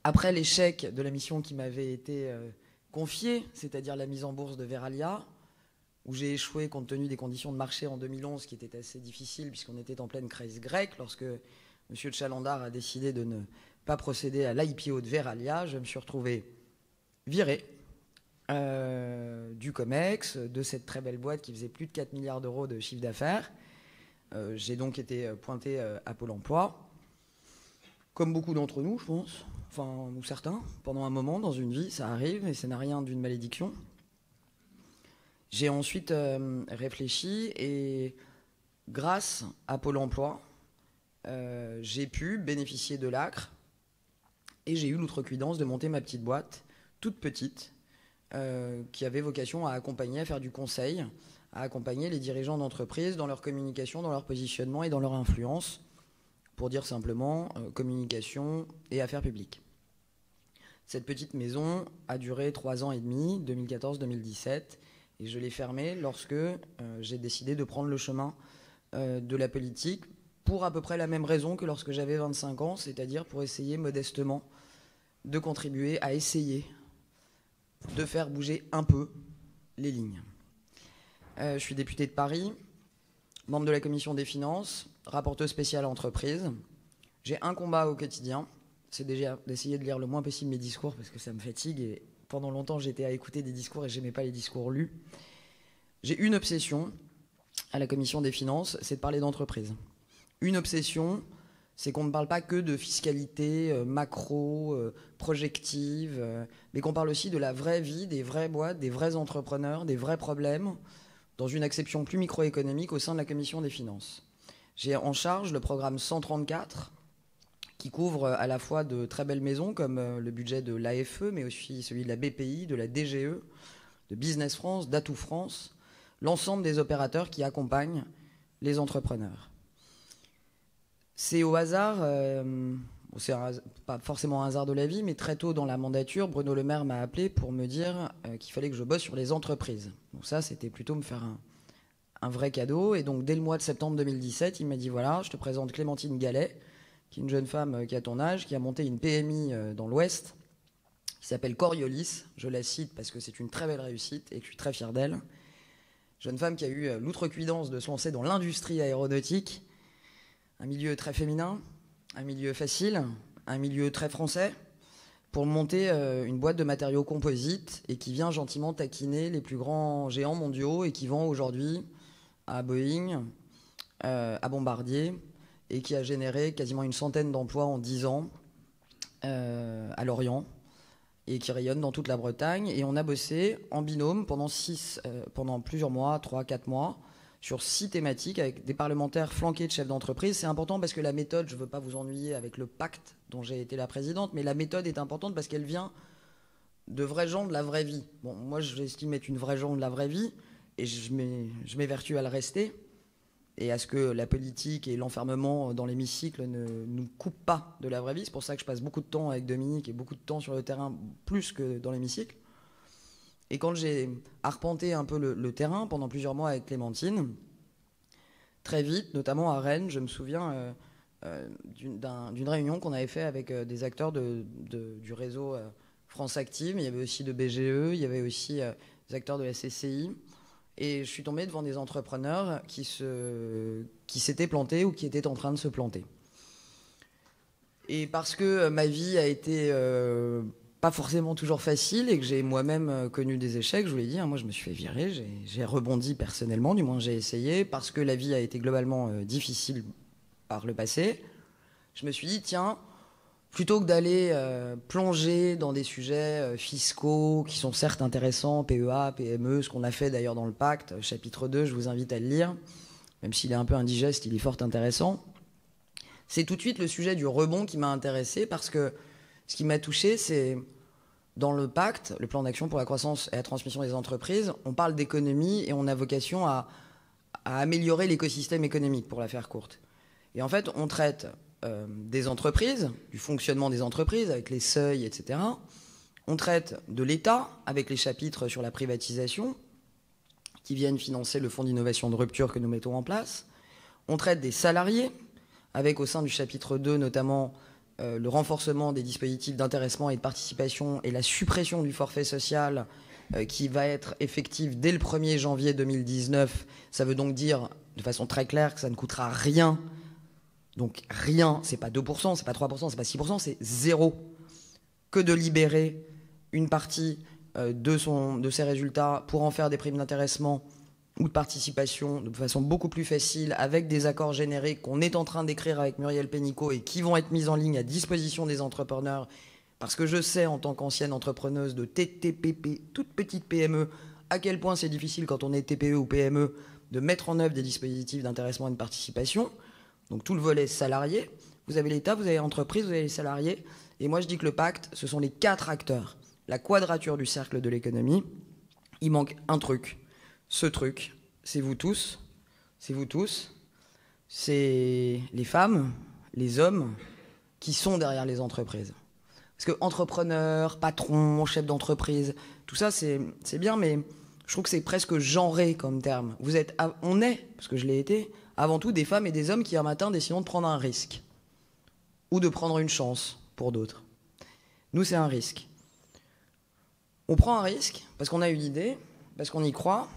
Après l'échec de la mission qui m'avait été confiée, c'est-à-dire la mise en bourse de Veralia, où j'ai échoué compte tenu des conditions de marché en 2011, qui étaient assez difficiles, puisqu'on était en pleine crise grecque, lorsque M. de Chalandard a décidé de ne pas procéder à l'IPO de Verallia. Je me suis retrouvé viré du COMEX, de cette très belle boîte qui faisait plus de 4 milliards d'euros de chiffre d'affaires. J'ai donc été pointé à Pôle emploi, comme beaucoup d'entre nous, je pense, enfin, ou certains, pendant un moment dans une vie, ça arrive, et ça n'a rien d'une malédiction. J'ai ensuite réfléchi, et grâce à Pôle emploi, j'ai pu bénéficier de l'ACRE, et j'ai eu l'outrecuidance de monter ma petite boîte, toute petite, qui avait vocation à accompagner, à faire du conseil, à accompagner les dirigeants d'entreprise dans leur communication, dans leur positionnement et dans leur influence, pour dire simplement communication et affaires publiques. Cette petite maison a duré 3 ans et demi, 2014-2017, et je l'ai fermée lorsque j'ai décidé de prendre le chemin de la politique, pour à peu près la même raison que lorsque j'avais 25 ans, c'est-à-dire pour essayer modestement de contribuer à essayer de faire bouger un peu les lignes. Je suis député de Paris, membre de la commission des finances, rapporteur spécial entreprise. J'ai un combat au quotidien, c'est déjà d'essayer de lire le moins possible mes discours parce que ça me fatigue, et pendant longtemps j'étais à écouter des discours et j'aimais pas les discours lus. J'ai une obsession à la commission des finances, c'est de parler d'entreprise. Une obsession, c'est qu'on ne parle pas que de fiscalité macro, projective, mais qu'on parle aussi de la vraie vie, des vraies boîtes, des vrais entrepreneurs, des vrais problèmes, dans une acception plus microéconomique au sein de la commission des finances. J'ai en charge le programme 134, qui couvre à la fois de très belles maisons, comme le budget de l'AFE, mais aussi celui de la BPI, de la DGE, de Business France, d'Atout France, l'ensemble des opérateurs qui accompagnent les entrepreneurs. C'est au hasard, c'est pas forcément un hasard de la vie, mais très tôt dans la mandature, Bruno Le Maire m'a appelé pour me dire qu'il fallait que je bosse sur les entreprises. Donc ça, c'était plutôt me faire un vrai cadeau. Et donc dès le mois de septembre 2017, il m'a dit voilà, je te présente Clémentine Gallet, qui est une jeune femme qui a ton âge, qui a monté une PMI dans l'Ouest, qui s'appelle Coriolis. Je la cite parce que c'est une très belle réussite et que je suis très fier d'elle. Jeune femme qui a eu l'outrecuidance de se lancer dans l'industrie aéronautique, un milieu très féminin, un milieu facile, un milieu très français, pour monter une boîte de matériaux composites et qui vient gentiment taquiner les plus grands géants mondiaux et qui vend aujourd'hui à Boeing, à Bombardier, et qui a généré quasiment une centaine d'emplois en 10 ans à Lorient et qui rayonne dans toute la Bretagne. Et on a bossé en binôme pendant plusieurs mois, 3-4 mois, sur 6 thématiques avec des parlementaires flanqués de chefs d'entreprise. C'est important parce que la méthode, je ne veux pas vous ennuyer avec le pacte dont j'ai été la présidente, mais la méthode est importante parce qu'elle vient de vrais gens de la vraie vie. Bon, moi, j'estime être une vraie gens de la vraie vie et je m'évertue à le rester et à ce que la politique et l'enfermement dans l'hémicycle ne nous coupent pas de la vraie vie. C'est pour ça que je passe beaucoup de temps avec Dominique et beaucoup de temps sur le terrain, plus que dans l'hémicycle. Et quand j'ai arpenté un peu le terrain pendant plusieurs mois avec Clémentine, très vite, notamment à Rennes, je me souviens d'une réunion qu'on avait fait avec des acteurs du réseau France Active. Il y avait aussi de BGE, il y avait aussi des acteurs de la CCI. Et je suis tombé devant des entrepreneurs qui s'étaient plantés ou qui étaient en train de se planter. Et parce que ma vie a été pas forcément toujours facile et que j'ai moi-même connu des échecs, je vous l'ai dit, hein, moi je me suis fait virer, j'ai rebondi personnellement, du moins j'ai essayé, parce que la vie a été globalement difficile par le passé. Je me suis dit, tiens, plutôt que d'aller plonger dans des sujets fiscaux qui sont certes intéressants, PEA, PME, ce qu'on a fait d'ailleurs dans le pacte, chapitre 2, je vous invite à le lire, même s'il est un peu indigeste, il est fort intéressant. C'est tout de suite le sujet du rebond qui m'a intéressé, parce que ce qui m'a touché, c'est dans le pacte, le plan d'action pour la croissance et la transmission des entreprises, on parle d'économie et on a vocation à améliorer l'écosystème économique, pour la faire courte. Et en fait, on traite des entreprises, du fonctionnement des entreprises avec les seuils, etc. On traite de l'État avec les chapitres sur la privatisation qui viennent financer le fonds d'innovation de rupture que nous mettons en place. On traite des salariés avec, au sein du chapitre 2, notamment le renforcement des dispositifs d'intéressement et de participation et la suppression du forfait social, qui va être effective dès le 1er janvier 2019. Ça veut donc dire, de façon très claire, que ça ne coûtera rien. Donc rien, c'est pas 2%, c'est pas 3%, c'est pas 6%, c'est 0. Que de libérer une partie de ses résultats pour en faire des primes d'intéressement ou de participation de façon beaucoup plus facile, avec des accords génériques qu'on est en train d'écrire avec Muriel Pénicaud et qui vont être mis en ligne à disposition des entrepreneurs. Parce que je sais, en tant qu'ancienne entrepreneuse de TTPP, toute petite PME, à quel point c'est difficile quand on est TPE ou PME de mettre en œuvre des dispositifs d'intéressement et de participation. Donc tout le volet salarié, vous avez l'État, vous avez l'entreprise, vous avez les salariés. Et moi je dis que le pacte, ce sont les 4 acteurs. La quadrature du cercle de l'économie. Il manque un truc. Ce truc, c'est vous tous. C'est vous tous. C'est les femmes, les hommes qui sont derrière les entreprises. Parce que entrepreneur, patron, chef d'entreprise, tout ça c'est bien, mais je trouve que c'est presque genré comme terme. On est, parce que je l'ai été, avant tout des femmes et des hommes qui un matin décident de prendre un risque. Ou de prendre une chance pour d'autres. Nous, c'est un risque. On prend un risque parce qu'on a une idée, parce qu'on y croit,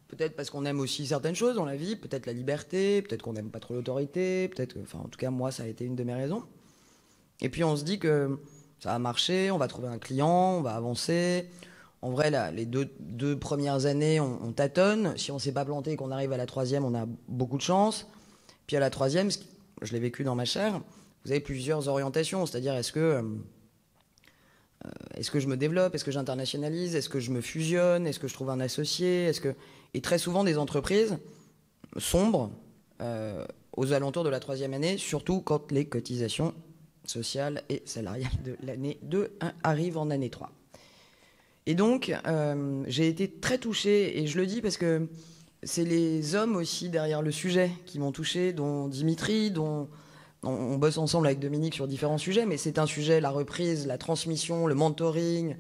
peut-être parce qu'on aime aussi certaines choses dans la vie, peut-être la liberté, peut-être qu'on n'aime pas trop l'autorité, peut-être que, enfin, en tout cas, moi, ça a été une de mes raisons. Et puis, on se dit que ça va marcher, on va trouver un client, on va avancer. En vrai, là, les deux premières années, on tâtonne. Si on ne s'est pas planté et qu'on arrive à la 3e, on a beaucoup de chance. Puis à la 3e, je l'ai vécu dans ma chair, vous avez plusieurs orientations. C'est-à-dire, est-ce que je me développe? Est-ce que j'internationalise? Est-ce que je me fusionne? Est-ce que je trouve un associé? Et très souvent, des entreprises sombrent aux alentours de la 3e année, surtout quand les cotisations sociales et salariales de l'année 2 arrivent en année 3. Et donc, j'ai été très touchée, et je le dis parce que c'est les hommes aussi derrière le sujet qui m'ont touchée, dont Dimitri, dont on bosse ensemble avec Dominique sur différents sujets, mais c'est un sujet, la reprise, la transmission, le mentoring,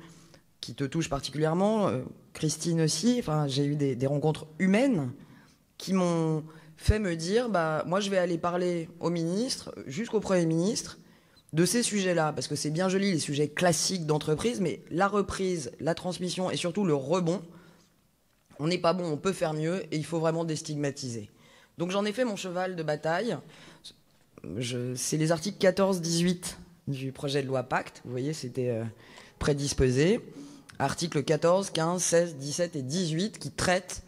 qui te touche particulièrement. Christine aussi. Enfin, j'ai eu des rencontres humaines qui m'ont fait me dire, moi je vais aller parler au ministre, jusqu'au Premier ministre, de ces sujets-là, parce que c'est bien joli les sujets classiques d'entreprise, mais la reprise, la transmission et surtout le rebond, on n'est pas bon, on peut faire mieux et il faut vraiment déstigmatiser. Donc j'en ai fait mon cheval de bataille. C'est les articles 14-18 du projet de loi Pacte. Vous voyez, c'était prédisposé. Articles 14, 15, 16, 17 et 18 qui traitent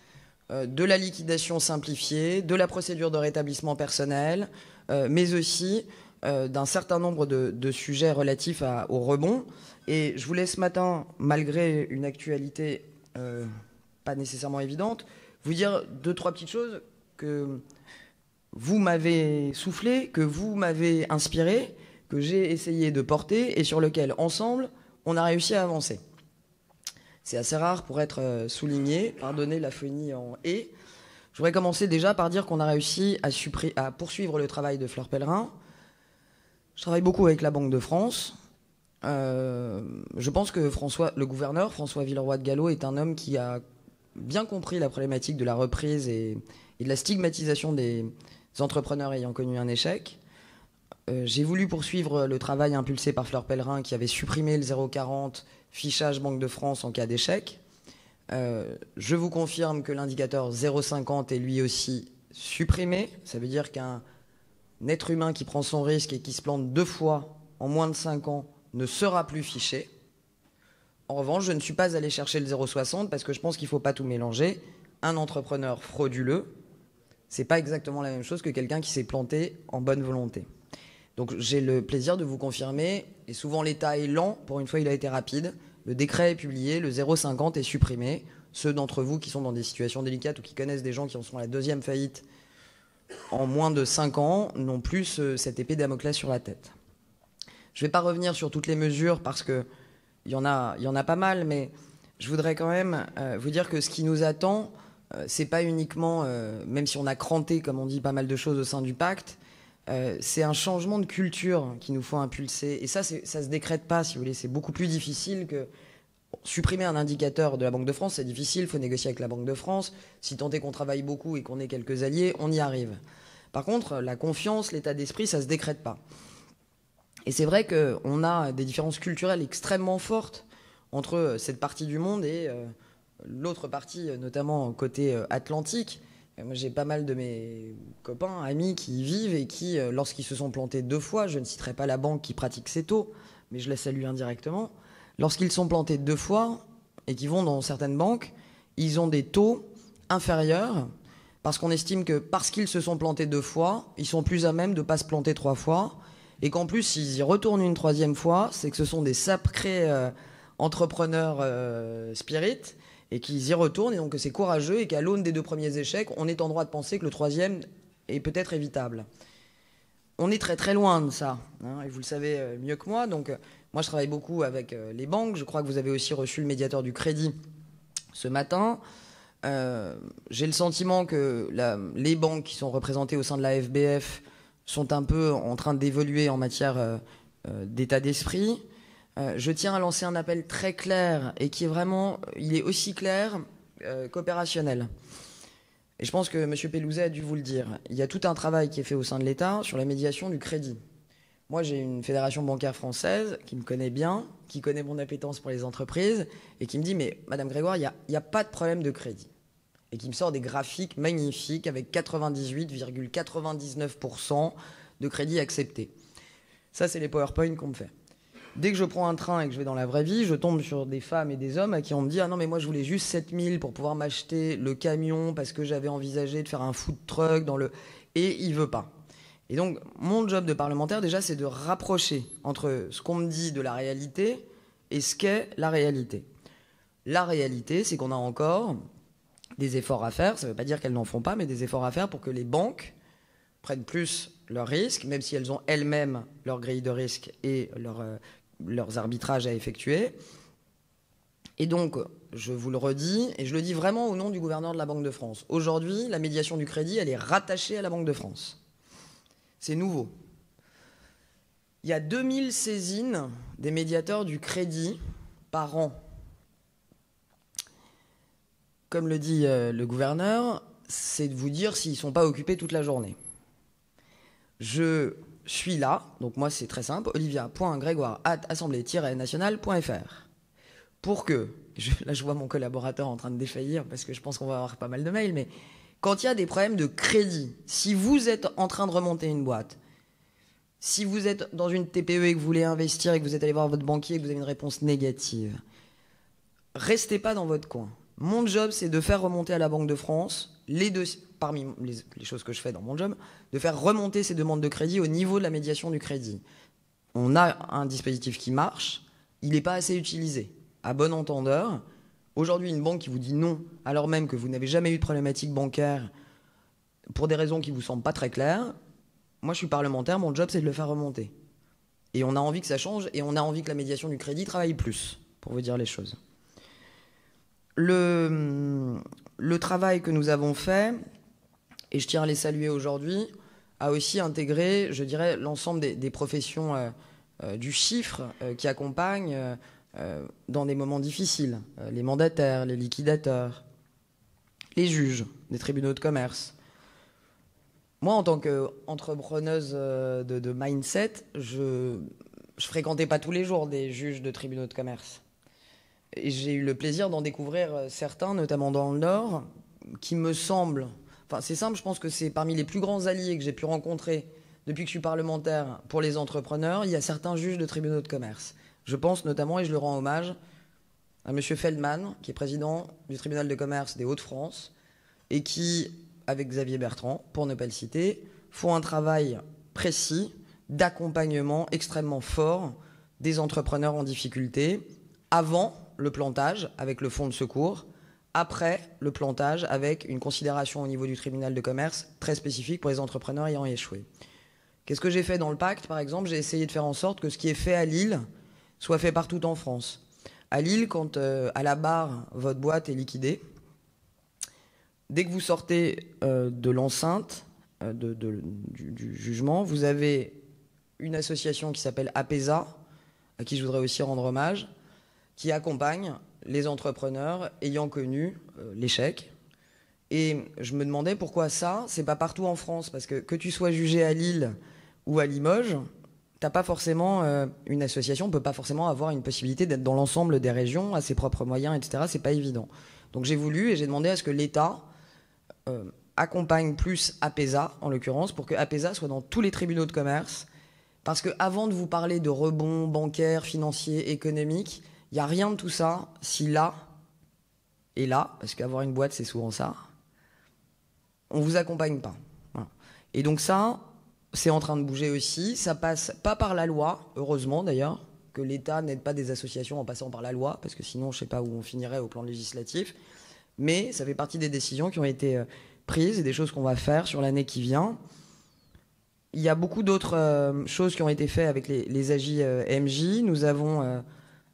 de la liquidation simplifiée, de la procédure de rétablissement personnel, mais aussi d'un certain nombre de sujets relatifs au rebond. Et je voulais ce matin, malgré une actualité pas nécessairement évidente, vous dire 2-3 petites choses que vous m'avez soufflé, que vous m'avez inspiré, que j'ai essayé de porter et sur lequel, ensemble, on a réussi à avancer. C'est assez rare pour être souligné, pardonnez la phonie en « et ». Je voudrais commencer déjà par dire qu'on a réussi à poursuivre le travail de Fleur Pellerin. Je travaille beaucoup avec la Banque de France. Je pense que le gouverneur, François Villeroy de Galhau, est un homme qui a bien compris la problématique de la reprise et de la stigmatisation des entrepreneurs ayant connu un échec. J'ai voulu poursuivre le travail impulsé par Fleur Pellerin qui avait supprimé le 0,40 fichage Banque de France en cas d'échec. Je vous confirme que l'indicateur 0,50 est lui aussi supprimé. Ça veut dire qu'un être humain qui prend son risque et qui se plante 2 fois en moins de 5 ans ne sera plus fiché. En revanche, je ne suis pas allé chercher le 0,60 parce que je pense qu'il ne faut pas tout mélanger. Un entrepreneur frauduleux, c'est pas exactement la même chose que quelqu'un qui s'est planté en bonne volonté. Donc j'ai le plaisir de vous confirmer, et souvent l'État est lent, pour une fois il a été rapide, le décret est publié, le 0,50 est supprimé. Ceux d'entre vous qui sont dans des situations délicates ou qui connaissent des gens qui en sont à la 2e faillite en moins de 5 ans n'ont plus cette épée Damoclès sur la tête. Je ne vais pas revenir sur toutes les mesures parce qu'il y en a pas mal, mais je voudrais quand même vous dire que ce qui nous attend, c'est pas uniquement, même si on a cranté, comme on dit, pas mal de choses au sein du pacte, c'est un changement de culture qu'il nous faut impulser. Et ça se décrète pas, si vous voulez. C'est beaucoup plus difficile que supprimer un indicateur de la Banque de France. C'est difficile, il faut négocier avec la Banque de France. Si tant est qu'on travaille beaucoup et qu'on ait quelques alliés, on y arrive. Par contre, la confiance, l'état d'esprit, ça se décrète pas. Et c'est vrai qu'on a des différences culturelles extrêmement fortes entre cette partie du monde et l'autre partie, notamment côté Atlantique. Moi, j'ai pas mal de mes copains, amis qui y vivent et qui, lorsqu'ils se sont plantés 2 fois, je ne citerai pas la banque qui pratique ces taux, mais je la salue indirectement, lorsqu'ils sont plantés 2 fois et qu'ils vont dans certaines banques, ils ont des taux inférieurs parce qu'on estime que parce qu'ils se sont plantés 2 fois, ils sont plus à même de ne pas se planter 3 fois et qu'en plus, s'ils y retournent une 3e fois, c'est que ce sont des sacrés entrepreneurs spirit et qu'ils y retournent, et donc que c'est courageux, et qu'à l'aune des 2 premiers échecs, on est en droit de penser que le 3e est peut-être évitable. On est très très loin de ça, hein, et vous le savez mieux que moi. Donc moi je travaille beaucoup avec les banques, je crois que vous avez aussi reçu le médiateur du crédit ce matin. J'ai le sentiment que les banques qui sont représentées au sein de la FBF sont un peu en train d'évoluer en matière d'état d'esprit. Je tiens à lancer un appel très clair et qui est vraiment, il est aussi clair qu'opérationnel. Et je pense que M. Pelouzet a dû vous le dire. Il y a tout un travail qui est fait au sein de l'État sur la médiation du crédit. Moi, j'ai une fédération bancaire française qui me connaît bien, qui connaît mon appétence pour les entreprises et qui me dit « Mais Madame Grégoire, il n'y a pas de problème de crédit. » Et qui me sort des graphiques magnifiques avec 98,99% de crédit accepté. Ça, c'est les PowerPoint qu'on me fait. Dès que je prends un train et que je vais dans la vraie vie, je tombe sur des femmes et des hommes à qui on me dit « Ah non, mais moi, je voulais juste 7000 pour pouvoir m'acheter le camion parce que j'avais envisagé de faire un food truck dans le... » Et il veut pas. Et donc, mon job de parlementaire, déjà, c'est de rapprocher entre ce qu'on me dit de la réalité et ce qu'est la réalité. La réalité, c'est qu'on a encore des efforts à faire. Ça ne veut pas dire qu'elles n'en font pas, mais des efforts à faire pour que les banques prennent plus leurs risques, même si elles ont elles-mêmes leur grille de risque et leurs arbitrages à effectuer. Et donc, je vous le redis, et je le dis vraiment au nom du gouverneur de la Banque de France. Aujourd'hui, la médiation du crédit, elle est rattachée à la Banque de France. C'est nouveau. Il y a 2000 saisines des médiateurs du crédit par an. Comme le dit le gouverneur, c'est de vous dire s'ils ne sont pas occupés toute la journée. Je suis là, donc moi c'est très simple, olivia.grégoire@assemblée-nationale.fr pour que, là je vois mon collaborateur en train de défaillir parce que je pense qu'on va avoir pas mal de mails, mais quand il y a des problèmes de crédit, si vous êtes en train de remonter une boîte, si vous êtes dans une TPE et que vous voulez investir et que vous êtes allé voir votre banquier et que vous avez une réponse négative, restez pas dans votre coin. Mon job, c'est de faire remonter à la Banque de France parmi les choses que je fais dans mon job, de faire remonter ces demandes de crédit au niveau de la médiation du crédit. On a un dispositif qui marche, il n'est pas assez utilisé. À bon entendeur, aujourd'hui, une banque qui vous dit non, alors même que vous n'avez jamais eu de problématique bancaire pour des raisons qui vous semblent pas très claires, moi je suis parlementaire, mon job c'est de le faire remonter. Et on a envie que ça change et on a envie que la médiation du crédit travaille plus, pour vous dire les choses. Le travail que nous avons fait, et je tiens à les saluer aujourd'hui, a aussi intégré, je dirais, l'ensemble des professions du chiffre qui accompagnent dans des moments difficiles. Les mandataires, les liquidateurs, les juges des tribunaux de commerce. Moi, en tant qu'entrepreneuse de mindset, je fréquentais pas tous les jours des juges de tribunaux de commerce. Et j'ai eu le plaisir d'en découvrir certains, notamment dans le Nord, qui me semblent... Enfin, c'est simple, je pense que c'est parmi les plus grands alliés que j'ai pu rencontrer depuis que je suis parlementaire pour les entrepreneurs. Il y a certains juges de tribunaux de commerce. Je pense notamment, et je le rends hommage, à M. Feldman, qui est président du tribunal de commerce des Hauts-de-France, et qui, avec Xavier Bertrand, pour ne pas le citer, font un travail précis d'accompagnement extrêmement fort des entrepreneurs en difficulté, avant le plantage avec le fonds de secours, après le plantage avec une considération au niveau du tribunal de commerce très spécifique pour les entrepreneurs ayant échoué. Qu'est-ce que j'ai fait dans le pacte, par exemple? J'ai essayé de faire en sorte que ce qui est fait à Lille soit fait partout en France. À Lille, quand à la barre, votre boîte est liquidée, dès que vous sortez de l'enceinte du jugement, vous avez une association qui s'appelle APESA, à qui je voudrais aussi rendre hommage, qui accompagne les entrepreneurs ayant connu l'échec. Et je me demandais pourquoi ça, c'est pas partout en France, parce que tu sois jugé à Lille ou à Limoges, t'as pas forcément une association peut pas forcément avoir une possibilité d'être dans l'ensemble des régions à ses propres moyens, etc. C'est pas évident. Donc j'ai voulu et j'ai demandé à ce que l'État accompagne plus APESA, en l'occurrence, pour que APESA soit dans tous les tribunaux de commerce. Parce que avant de vous parler de rebond bancaire, financier, économique, il n'y a rien de tout ça si là et là, parce qu'avoir une boîte, c'est souvent ça, on ne vous accompagne pas. Voilà. Et donc ça, c'est en train de bouger aussi. Ça passe pas par la loi, heureusement d'ailleurs, que l'État n'aide pas des associations en passant par la loi, parce que sinon, je ne sais pas où on finirait au plan législatif. Mais ça fait partie des décisions qui ont été prises et des choses qu'on va faire sur l'année qui vient. Il y a beaucoup d'autres choses qui ont été faites avec les AJ-MJ. Nous avons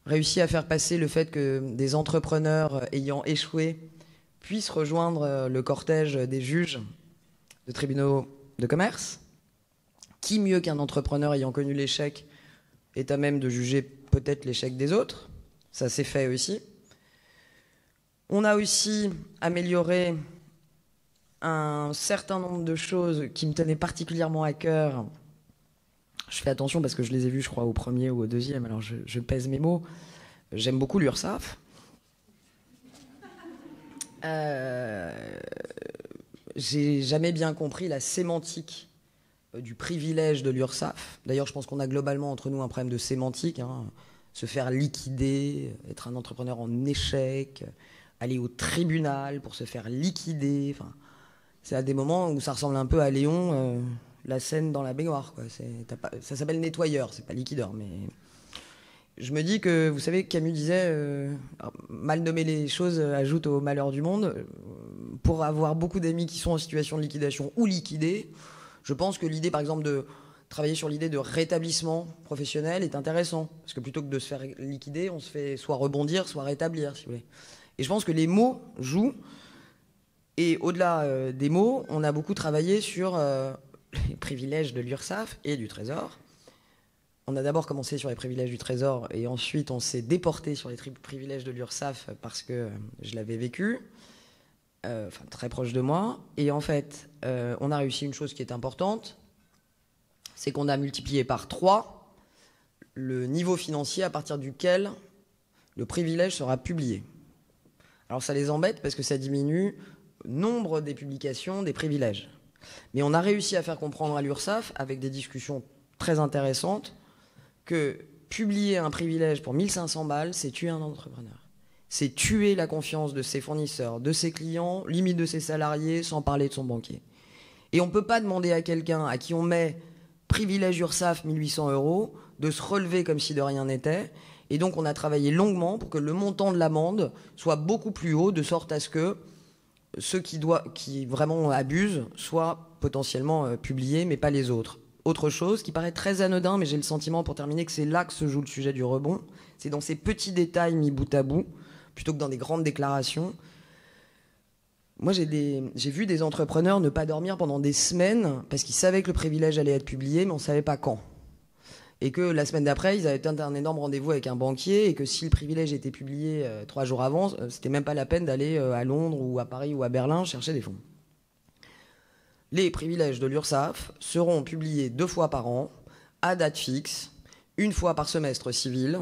réussi à faire passer le fait que des entrepreneurs ayant échoué puissent rejoindre le cortège des juges de tribunaux de commerce. Qui mieux qu'un entrepreneur ayant connu l'échec est à même de juger peut-être l'échec des autres? Ça s'est fait aussi. On a aussi amélioré un certain nombre de choses qui me tenaient particulièrement à cœur. Je fais attention parce que je les ai vues, je crois, au premier ou au deuxième, alors je pèse mes mots. J'aime beaucoup l'URSSAF. J'ai jamais bien compris la sémantique du privilège de l'URSSAF. D'ailleurs, je pense qu'on a globalement entre nous un problème de sémantique. Hein. Se faire liquider, être un entrepreneur en échec, aller au tribunal pour se faire liquider. Enfin, c'est à des moments où ça ressemble un peu à Léon, la scène dans la baignoire, quoi. Ça s'appelle nettoyeur, c'est pas liquideur. Mais je me dis que, vous savez, Camus disait mal nommer les choses ajoute au malheur du monde. Pour avoir beaucoup d'amis qui sont en situation de liquidation ou liquidés, je pense que l'idée, par exemple, de travailler sur l'idée de rétablissement professionnel est intéressant. Parce que plutôt que de se faire liquider, on se fait soit rebondir, soit rétablir, si vous voulez. Et je pense que les mots jouent. Et au-delà des mots, on a beaucoup travaillé sur les privilèges de l'URSSAF et du Trésor. On a d'abord commencé sur les privilèges du Trésor et ensuite on s'est déporté sur les privilèges de l'URSSAF parce que je l'avais vécu, enfin très proche de moi. Et en fait, on a réussi une chose qui est importante, c'est qu'on a multiplié par 3 le niveau financier à partir duquel le privilège sera publié. Alors ça les embête parce que ça diminue le nombre des publications des privilèges. Mais on a réussi à faire comprendre à l'URSSAF, avec des discussions très intéressantes, que publier un privilège pour 1500 balles, c'est tuer un entrepreneur. C'est tuer la confiance de ses fournisseurs, de ses clients, limite de ses salariés, sans parler de son banquier. Et on ne peut pas demander à quelqu'un à qui on met privilège URSSAF 1800 €, de se relever comme si de rien n'était. Et donc on a travaillé longuement pour que le montant de l'amende soit beaucoup plus haut, de sorte à ce que ceux qui vraiment abusent soient potentiellement publiés, mais pas les autres. Autre chose qui paraît très anodin, mais j'ai le sentiment, pour terminer, que c'est là que se joue le sujet du rebond. C'est dans ces petits détails mis bout à bout, plutôt que dans des grandes déclarations. Moi, j'ai vu des entrepreneurs ne pas dormir pendant des semaines parce qu'ils savaient que le privilège allait être publié, mais on ne savait pas quand. Et que la semaine d'après, ils avaient un énorme rendez-vous avec un banquier et que si le privilège était publié 3 jours avant, c'était même pas la peine d'aller à Londres ou à Paris ou à Berlin chercher des fonds. Les privilèges de l'URSSAF seront publiés 2 fois par an, à date fixe, 1 fois par semestre civil,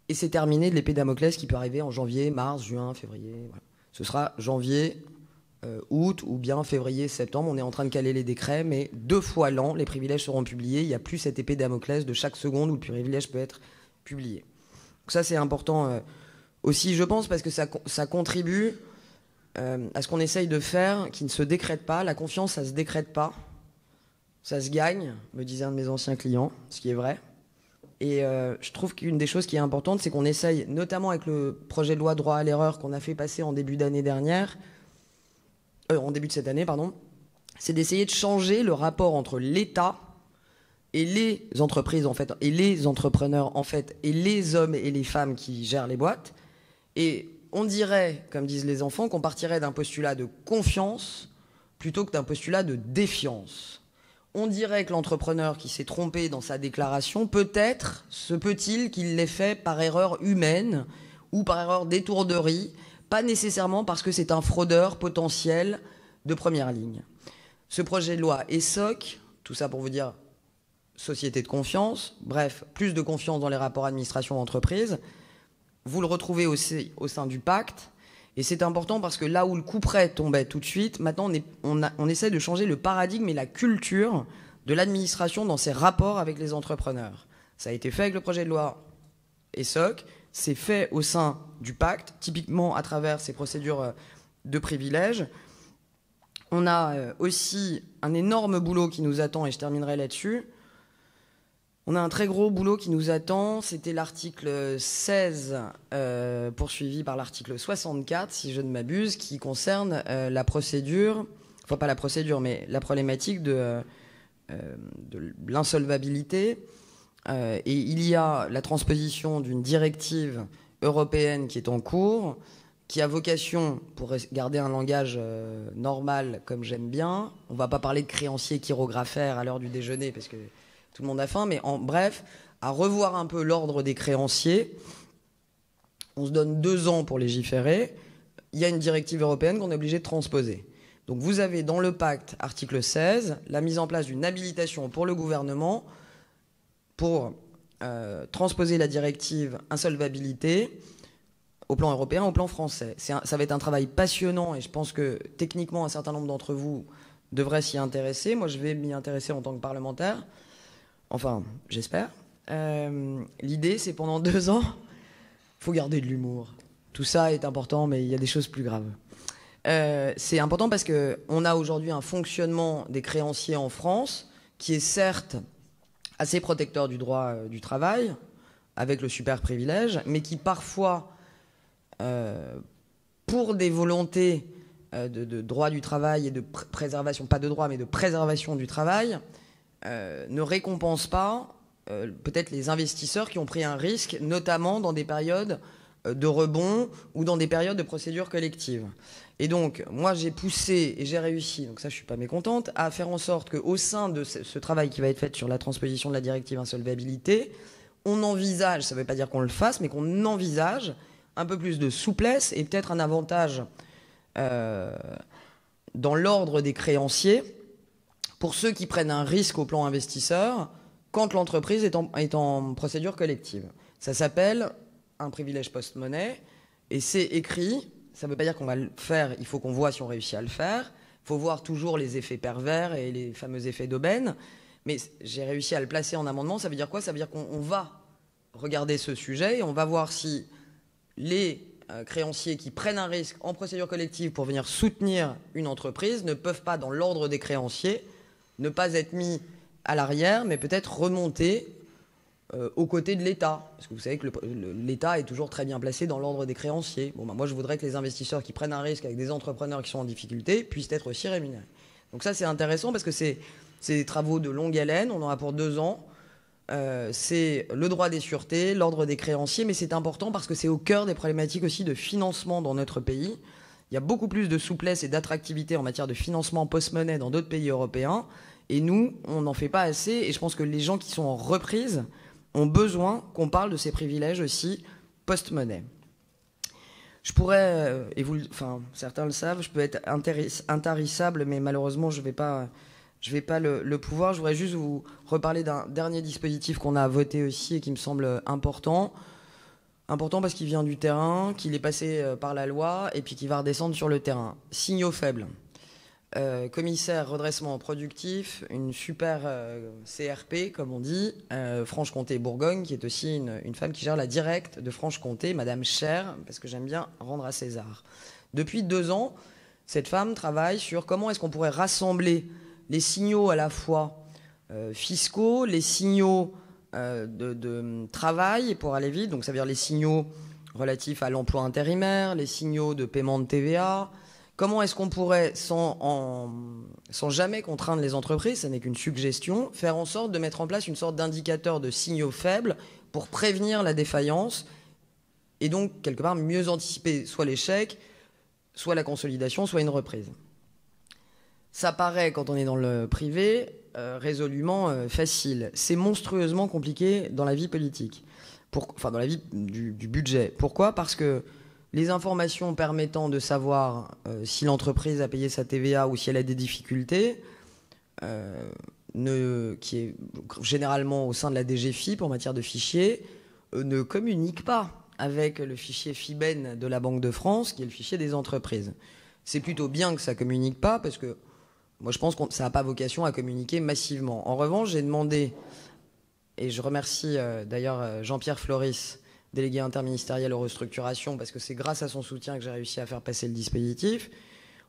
et c'est terminé de l'épée Damoclès qui peut arriver en janvier, mars, juin, février. Voilà. Ce sera janvier, août ou bien février, septembre. On est en train de caler les décrets, mais 2 fois l'an, les privilèges seront publiés. Il n'y a plus cette épée Damoclès de chaque seconde où le privilège peut être publié. Donc ça, c'est important aussi, je pense, parce que ça contribue à ce qu'on essaye de faire, qui ne se décrète pas. La confiance, ça ne se décrète pas. Ça se gagne, me disait un de mes anciens clients, ce qui est vrai. Et je trouve qu'une des choses qui est importante, c'est qu'on essaye, notamment avec le projet de loi droit à l'erreur qu'on a fait passer en début d'année dernière, en début de cette année, pardon, c'est d'essayer de changer le rapport entre l'État et les entreprises, en fait, et les entrepreneurs, en fait, et les hommes et les femmes qui gèrent les boîtes. Et on dirait, comme disent les enfants, qu'on partirait d'un postulat de confiance plutôt que d'un postulat de défiance. On dirait que l'entrepreneur qui s'est trompé dans sa déclaration, peut-être se peut-il qu'il l'ait fait par erreur humaine ou par erreur d'étourderie, pas nécessairement parce que c'est un fraudeur potentiel de première ligne. Ce projet de loi ESSOC, tout ça pour vous dire société de confiance, bref, plus de confiance dans les rapports administration-entreprise. Vous le retrouvez aussi au sein du pacte. Et c'est important parce que là où le couperet tombait tout de suite, maintenant on essaie de changer le paradigme et la culture de l'administration dans ses rapports avec les entrepreneurs. Ça a été fait avec le projet de loi ESSOC, c'est fait au sein du pacte, typiquement à travers ces procédures de privilèges. On a aussi un énorme boulot qui nous attend, et je terminerai là-dessus. On a un très gros boulot qui nous attend, c'était l'article 16, poursuivi par l'article 64, si je ne m'abuse, qui concerne la procédure, enfin pas la procédure, mais la problématique de l'insolvabilité. Et il y a la transposition d'une directive européenne qui est en cours, qui a vocation, pour garder un langage normal comme j'aime bien, on ne va pas parler de créanciers chirographaires à l'heure du déjeuner, parce que tout le monde a faim, mais en bref, à revoir un peu l'ordre des créanciers. On se donne 2 ans pour légiférer. Il y a une directive européenne qu'on est obligé de transposer. Donc vous avez dans le pacte, article 16, la mise en place d'une habilitation pour le gouvernement pour transposer la directive insolvabilité au plan européen, au plan français. Ça va être un travail passionnant et je pense que techniquement un certain nombre d'entre vous devraient s'y intéresser. Moi je vais m'y intéresser en tant que parlementaire. Enfin, j'espère. L'idée, c'est pendant 2 ans, il faut garder de l'humour. Tout ça est important, mais il y a des choses plus graves. C'est important parce qu'on a aujourd'hui un fonctionnement des créanciers en France qui est certes assez protecteur du droit du travail, avec le super privilège, mais qui parfois, pour des volontés de droit du travail et de préservation, pas de droit, mais de préservation du travail, ne récompense pas peut-être les investisseurs qui ont pris un risque, notamment dans des périodes de rebond ou dans des périodes de procédure collective. Et donc, moi, j'ai poussé et j'ai réussi, donc ça, je suis pas mécontente, à faire en sorte qu'au sein de ce travail qui va être fait sur la transposition de la directive insolvabilité, on envisage, ça ne veut pas dire qu'on le fasse, mais qu'on envisage un peu plus de souplesse et peut-être un avantage dans l'ordre des créanciers pour ceux qui prennent un risque au plan investisseur quand l'entreprise est en procédure collective. Ça s'appelle un privilège post-money et c'est écrit. Ça ne veut pas dire qu'on va le faire, il faut qu'on voit si on réussit à le faire. Il faut voir toujours les effets pervers et les fameux effets d'aubaine. Mais j'ai réussi à le placer en amendement. Ça veut dire quoi? Ça veut dire qu'on va regarder ce sujet et on va voir si les créanciers qui prennent un risque en procédure collective pour venir soutenir une entreprise ne peuvent pas, dans l'ordre des créanciers, ne pas être mis à l'arrière, mais peut-être remonter aux côtés de l'État. Parce que vous savez que l'État est toujours très bien placé dans l'ordre des créanciers. Bon, moi, je voudrais que les investisseurs qui prennent un risque avec des entrepreneurs qui sont en difficulté puissent être aussi rémunérés. Donc ça, c'est intéressant parce que c'est des travaux de longue haleine. On en a pour 2 ans. C'est le droit des sûretés, l'ordre des créanciers, mais c'est important parce que c'est au cœur des problématiques aussi de financement dans notre pays. Il y a beaucoup plus de souplesse et d'attractivité en matière de financement post-money dans d'autres pays européens. Et nous, on n'en fait pas assez. Et je pense que les gens qui sont en reprise ont besoin qu'on parle de ces privilèges aussi post-money. Je pourrais, certains le savent, je peux être intarissable, mais malheureusement, je vais pas le pouvoir. Je voudrais juste vous reparler d'un dernier dispositif qu'on a voté aussi et qui me semble important. Important parce qu'il vient du terrain, qu'il est passé par la loi et puis qu'il va redescendre sur le terrain. Signaux faibles. Commissaire redressement productif, une super CRP, comme on dit, Franche-Comté-Bourgogne, qui est aussi une femme qui gère la directe de Franche-Comté, Madame Cher, parce que j'aime bien rendre à César. Depuis 2 ans, cette femme travaille sur comment est-ce qu'on pourrait rassembler les signaux à la fois fiscaux, les signaux de travail, pour aller vite, donc ça veut dire les signaux relatifs à l'emploi intérimaire, les signaux de paiement de TVA. Comment est-ce qu'on pourrait, sans jamais contraindre les entreprises, ça n'est qu'une suggestion, faire en sorte de mettre en place une sorte d'indicateur de signaux faibles pour prévenir la défaillance et donc, quelque part, mieux anticiper soit l'échec, soit la consolidation, soit une reprise. Ça paraît, quand on est dans le privé, résolument facile. C'est monstrueusement compliqué dans la vie politique, dans la vie du budget. Pourquoi? Parce que les informations permettant de savoir si l'entreprise a payé sa TVA ou si elle a des difficultés qui est généralement au sein de la DGFiP en matière de fichiers, ne communique pas avec le fichier FIBEN de la Banque de France, qui est le fichier des entreprises. C'est plutôt bien que ça communique pas, parce que moi je pense que ça n'a pas vocation à communiquer massivement. En revanche, j'ai demandé, et je remercie d'ailleurs Jean-Pierre Floris, délégué interministériel aux restructurations, parce que c'est grâce à son soutien que j'ai réussi à faire passer le dispositif.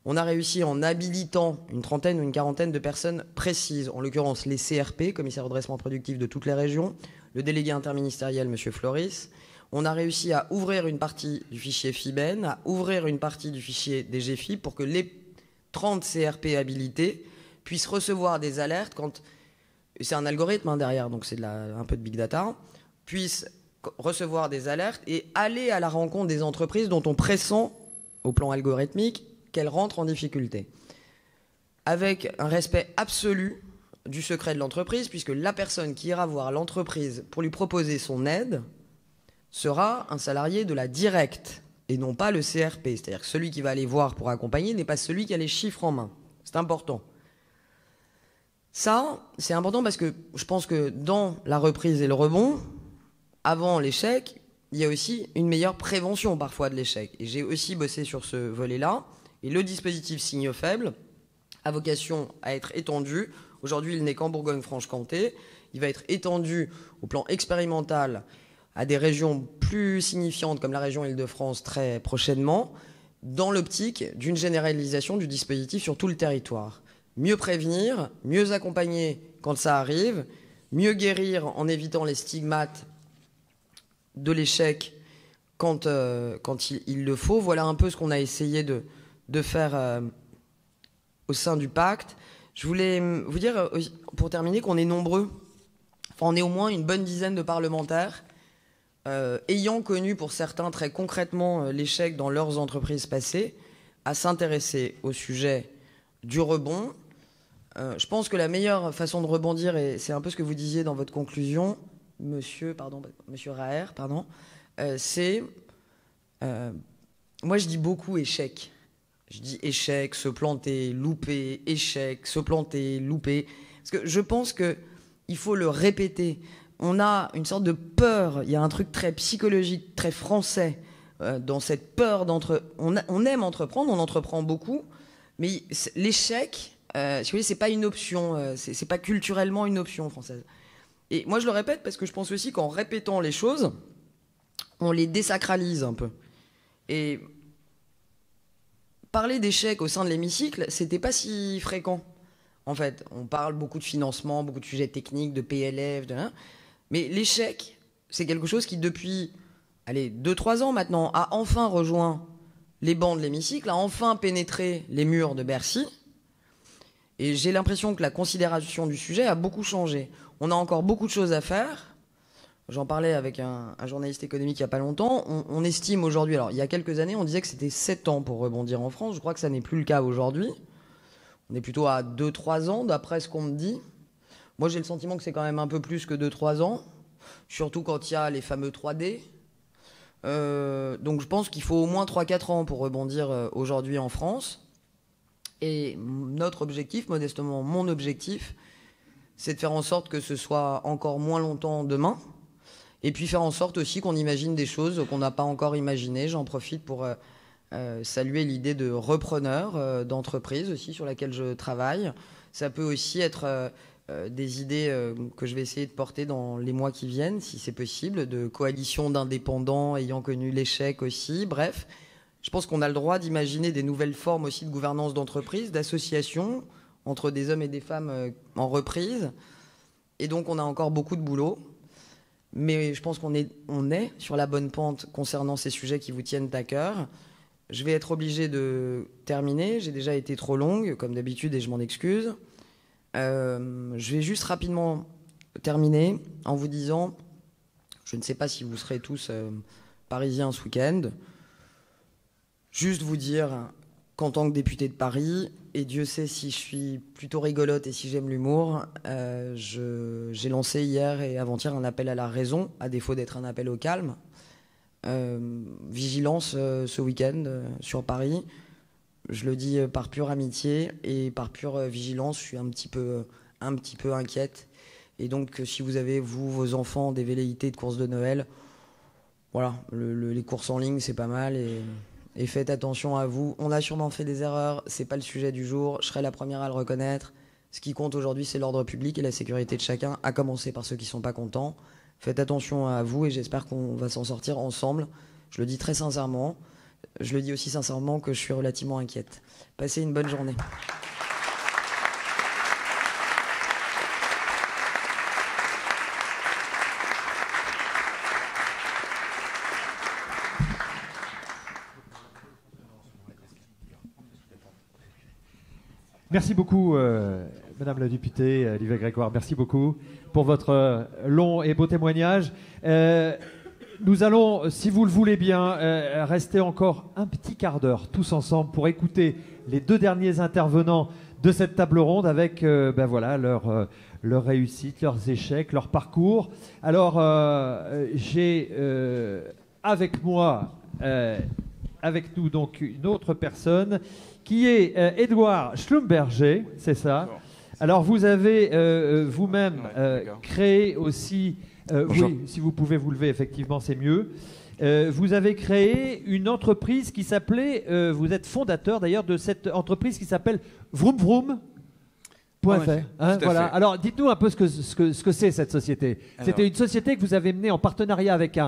On a réussi en habilitant une trentaine ou une quarantaine de personnes précises, en l'occurrence les CRP, commissaires au redressement productif de toutes les régions, le délégué interministériel, M. Floris. On a réussi à ouvrir une partie du fichier FIBEN, à ouvrir une partie du fichier des GFIP pour que les 30 CRP habilités puissent recevoir des alertes quand, c'est un algorithme derrière, donc c'est un peu de big data, puissent recevoir des alertes et aller à la rencontre des entreprises dont on pressent, au plan algorithmique, qu'elles rentrent en difficulté. Avec un respect absolu du secret de l'entreprise, puisque la personne qui ira voir l'entreprise pour lui proposer son aide sera un salarié de la directe et non pas le CRP. C'est-à-dire que celui qui va aller voir pour accompagner n'est pas celui qui a les chiffres en main. C'est important. Ça, c'est important parce que je pense que dans la reprise et le rebond, avant l'échec, il y a aussi une meilleure prévention parfois de l'échec. Et j'ai aussi bossé sur ce volet-là. Et le dispositif signaux faibles a vocation à être étendu. Aujourd'hui, il n'est qu'en Bourgogne-Franche-Comté. Il va être étendu au plan expérimental à des régions plus signifiantes comme la région Île-de-France très prochainement, dans l'optique d'une généralisation du dispositif sur tout le territoire. Mieux prévenir, mieux accompagner quand ça arrive, mieux guérir en évitant les stigmates de l'échec quand il le faut. Voilà un peu ce qu'on a essayé de faire au sein du pacte. Je voulais vous dire, pour terminer, qu'on est nombreux. Enfin, on est au moins une bonne dizaine de parlementaires ayant connu pour certains très concrètement l'échec dans leurs entreprises passées, à s'intéresser au sujet du rebond. Je pense que la meilleure façon de rebondir, et c'est un peu ce que vous disiez dans votre conclusion, monsieur Raher, c'est... moi je dis beaucoup échec. Je dis échec, se planter, louper, échec, se planter, louper. Parce que je pense qu'il faut le répéter. On a une sorte de peur, il y a un truc très psychologique, très français, dans cette peur on aime entreprendre, on entreprend beaucoup, mais l'échec, si vous voulez, c'est pas une option, c'est pas culturellement une option française. Et moi je le répète parce que je pense aussi qu'en répétant les choses, on les désacralise un peu. Et parler d'échec au sein de l'hémicycle, c'était pas si fréquent. En fait, on parle beaucoup de financement, beaucoup de sujets techniques, de PLF, mais l'échec, c'est quelque chose qui, depuis 2-3 ans maintenant, a enfin rejoint les bancs de l'hémicycle, a enfin pénétré les murs de Bercy. Et j'ai l'impression que la considération du sujet a beaucoup changé. On a encore beaucoup de choses à faire. J'en parlais avec un journaliste économique il n'y a pas longtemps. On estime aujourd'hui, alors il y a quelques années, on disait que c'était 7 ans pour rebondir en France. Je crois que ça n'est plus le cas aujourd'hui. On est plutôt à 2-3 ans, d'après ce qu'on me dit. Moi, j'ai le sentiment que c'est quand même un peu plus que 2-3 ans, surtout quand il y a les fameux 3D. Donc je pense qu'il faut au moins 3-4 ans pour rebondir aujourd'hui en France. Et notre objectif, modestement mon objectif, c'est de faire en sorte que ce soit encore moins longtemps demain. Et puis faire en sorte aussi qu'on imagine des choses qu'on n'a pas encore imaginées. J'en profite pour saluer l'idée de repreneur d'entreprise aussi sur laquelle je travaille. Ça peut aussi être des idées que je vais essayer de porter dans les mois qui viennent, si c'est possible, de coalition d'indépendants ayant connu l'échec aussi. Bref, je pense qu'on a le droit d'imaginer des nouvelles formes aussi de gouvernance d'entreprise, d'association entre des hommes et des femmes en reprise. Et donc on a encore beaucoup de boulot. Mais je pense qu'on est sur la bonne pente concernant ces sujets qui vous tiennent à cœur. Je vais être obligé de terminer. J'ai déjà été trop longue, comme d'habitude, et je m'en excuse. Je vais juste rapidement terminer en vous disant, je ne sais pas si vous serez tous parisiens ce week-end, juste vous dire qu'en tant que député de Paris, et Dieu sait si je suis plutôt rigolote et si j'aime l'humour, j'ai lancé hier et avant-hier un appel à la raison, à défaut d'être un appel au calme. Vigilance ce week-end sur Paris. Je le dis par pure amitié et par pure vigilance. Je suis un petit peu un petit peu inquiète. Et donc, si vous avez, vous, vos enfants, des velléités de courses de Noël, voilà, les courses en ligne, c'est pas mal. Et faites attention à vous. On a sûrement fait des erreurs, c'est pas le sujet du jour. Je serai la première à le reconnaître. Ce qui compte aujourd'hui, c'est l'ordre public et la sécurité de chacun, à commencer par ceux qui sont pas contents. Faites attention à vous et j'espère qu'on va s'en sortir ensemble. Je le dis très sincèrement. Je le dis aussi sincèrement que je suis relativement inquiète. Passez une bonne journée. Merci beaucoup, Madame la députée, Livia Grégoire. Merci beaucoup pour votre long et beau témoignage. Nous allons, si vous le voulez bien, rester encore un petit quart d'heure tous ensemble pour écouter les 2 derniers intervenants de cette table ronde avec voilà, leur réussite, leurs échecs, leur parcours. Alors, j'ai avec moi, avec nous donc une autre personne qui est Édouard Schlumberger, c'est ça. Alors vous avez vous-même créé aussi, oui, si vous pouvez vous lever, effectivement c'est mieux. Vous avez créé une entreprise qui s'appelait, vous êtes fondateur d'ailleurs de cette entreprise qui s'appelle Vroom Vroom. Voilà. Alors, dites-nous un peu ce que c'est cette société. C'était une société que vous avez menée en partenariat avec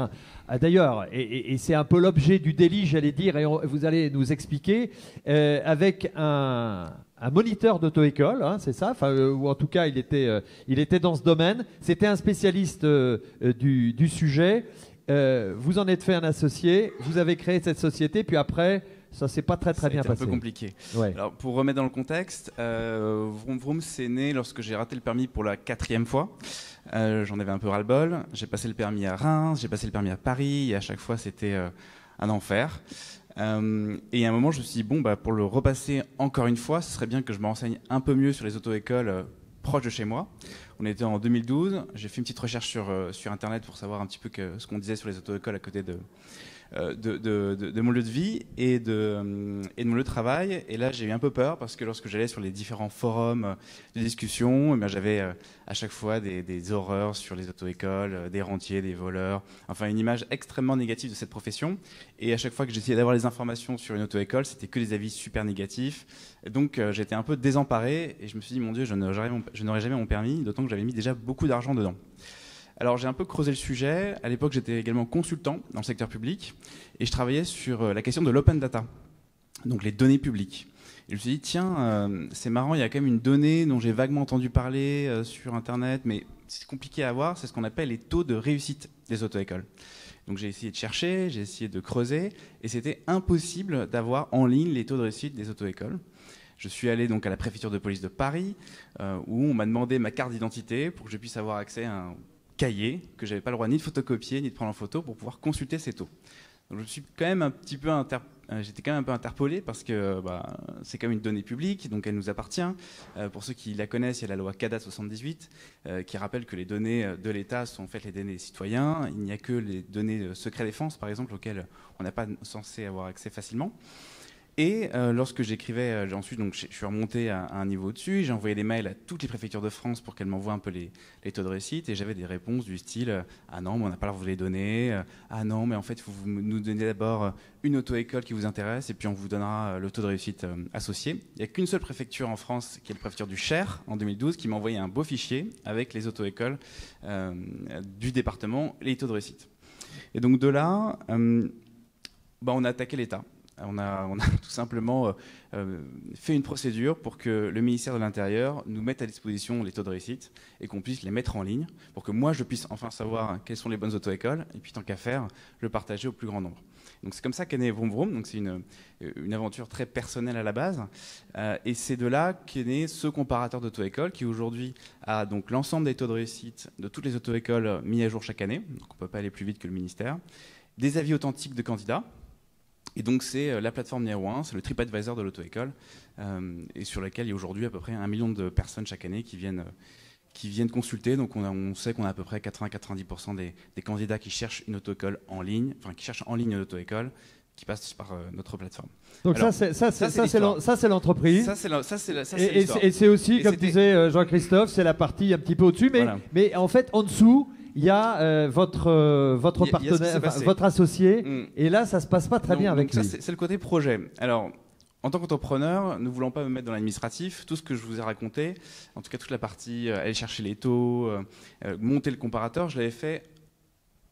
d'ailleurs, et c'est un peu l'objet du délit, j'allais dire, et vous allez nous expliquer, avec un moniteur d'auto-école, hein, c'est ça, ou en tout cas, il était dans ce domaine. C'était un spécialiste du sujet. Vous en êtes fait un associé. Vous avez créé cette société, puis après. Ça s'est pas très bien passé. C'est un peu compliqué. Ouais. Alors, pour remettre dans le contexte, Vroom Vroom, c'est né lorsque j'ai raté le permis pour la 4e fois. J'en avais un peu ras-le-bol. J'ai passé le permis à Reims, j'ai passé le permis à Paris, et à chaque fois, c'était un enfer. Et à un moment, je me suis dit, bon, pour le repasser encore une fois, ce serait bien que je me renseigne un peu mieux sur les auto-écoles proches de chez moi. On était en 2012. J'ai fait une petite recherche sur Internet pour savoir un petit peu ce qu'on disait sur les auto-écoles à côté de mon lieu de vie et de mon lieu de travail. Et là, j'ai eu un peu peur parce que lorsque j'allais sur les différents forums de discussion, j'avais à chaque fois des horreurs sur les auto-écoles, des rentiers, des voleurs, enfin une image extrêmement négative de cette profession. Et à chaque fois que j'essayais d'avoir les informations sur une auto-école, c'était que des avis super négatifs. Et donc, j'étais un peu désemparé et je me suis dit, mon Dieu, je n'aurai jamais mon permis, d'autant que j'avais mis déjà beaucoup d'argent dedans. Alors j'ai un peu creusé le sujet. À l'époque, j'étais également consultant dans le secteur public et je travaillais sur la question de l'open data, donc les données publiques. Et je me suis dit, tiens, c'est marrant, il y a quand même une donnée dont j'ai vaguement entendu parler sur Internet, mais c'est compliqué à avoir, c'est ce qu'on appelle les taux de réussite des auto-écoles. Donc j'ai essayé de chercher, j'ai essayé de creuser, et c'était impossible d'avoir en ligne les taux de réussite des auto-écoles. Je suis allé donc à la préfecture de police de Paris, où on m'a demandé ma carte d'identité pour que je puisse avoir accès à un cahier que j'avais pas le droit ni de photocopier ni de prendre en photo pour pouvoir consulter ces taux. Donc je suis quand même un petit peu j'étais quand même un peu interpellé parce que c'est quand même une donnée publique, donc elle nous appartient. Pour ceux qui la connaissent, il y a la loi CADA 78 qui rappelle que les données de l'État sont en fait les données des citoyens. Il n'y a que les données secret défense, par exemple, auxquelles on n'a pas censé avoir accès facilement. Et lorsque j'écrivais, ensuite, donc, je suis remonté à un niveau au-dessus, j'ai envoyé des mails à toutes les préfectures de France pour qu'elles m'envoient un peu les taux de réussite, et j'avais des réponses du style « Ah non, mais on n'a pas l'air de vous les donner. Ah non, mais en fait, il faut vous nous donner d'abord une auto-école qui vous intéresse, et puis on vous donnera le taux de réussite associé. » Il n'y a qu'une seule préfecture en France, qui est la préfecture du Cher, en 2012, qui m'a envoyé un beau fichier avec les auto-écoles du département, les taux de réussite. Et donc de là, on a attaqué l'État. On a tout simplement fait une procédure pour que le ministère de l'Intérieur nous mette à disposition les taux de réussite et qu'on puisse les mettre en ligne pour que moi je puisse enfin savoir quelles sont les bonnes auto-écoles et puis tant qu'à faire, le partager au plus grand nombre. Donc c'est comme ça qu'est né Vroom Vroom, donc c'est une aventure très personnelle à la base et c'est de là qu'est né ce comparateur d'auto-écoles qui aujourd'hui a donc l'ensemble des taux de réussite de toutes les auto-écoles mis à jour chaque année, donc on ne peut pas aller plus vite que le ministère, des avis authentiques de candidats. Et donc c'est la plateforme numéro 1, c'est le TripAdvisor de l'auto-école, et sur laquelle il y a aujourd'hui à peu près 1 million de personnes chaque année qui viennent consulter. Donc on sait qu'on a à peu près 80-90% des candidats qui cherchent une auto-école en ligne, enfin qui cherchent en ligne une auto-école, qui passent par notre plateforme. Donc Alors, ça c'est l'entreprise. Ça, c'est Et l'histoire. c'est aussi, Et comme c'était- disait Jean-Christophe, c'est la partie un petit peu au-dessus, Voilà. mais en fait en dessous il y a votre Il y a ce qui partenaire, s'est passé. votre associé, Mm. et là ça se passe pas très Donc- bien avec donc lui. ça, c'est le côté projet. Alors, en tant qu'entrepreneur, ne voulant pas me mettre dans l'administratif, tout ce que je vous ai raconté, en tout cas toute la partie aller chercher les taux, monter le comparateur, je l'avais fait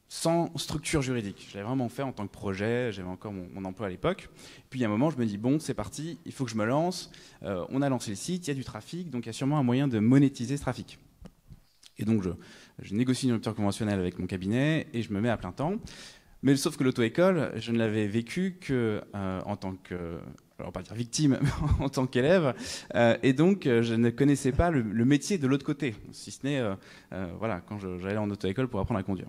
sans structure juridique. Je l'avais vraiment fait en tant que projet, j'avais encore mon emploi à l'époque. Puis il y a un moment, je me dis, bon, c'est parti, il faut que je me lance. On a lancé le site, il y a du trafic, donc il y a sûrement un moyen de monétiser ce trafic. Et donc je négocie une rupture conventionnelle avec mon cabinet et je me mets à plein temps. Mais sauf que l'auto-école, je ne l'avais vécu que en tant que, alors pas dire victime, mais en tant qu'élève, et donc je ne connaissais pas le métier de l'autre côté, si ce n'est voilà, quand j'allais en auto-école pour apprendre à conduire.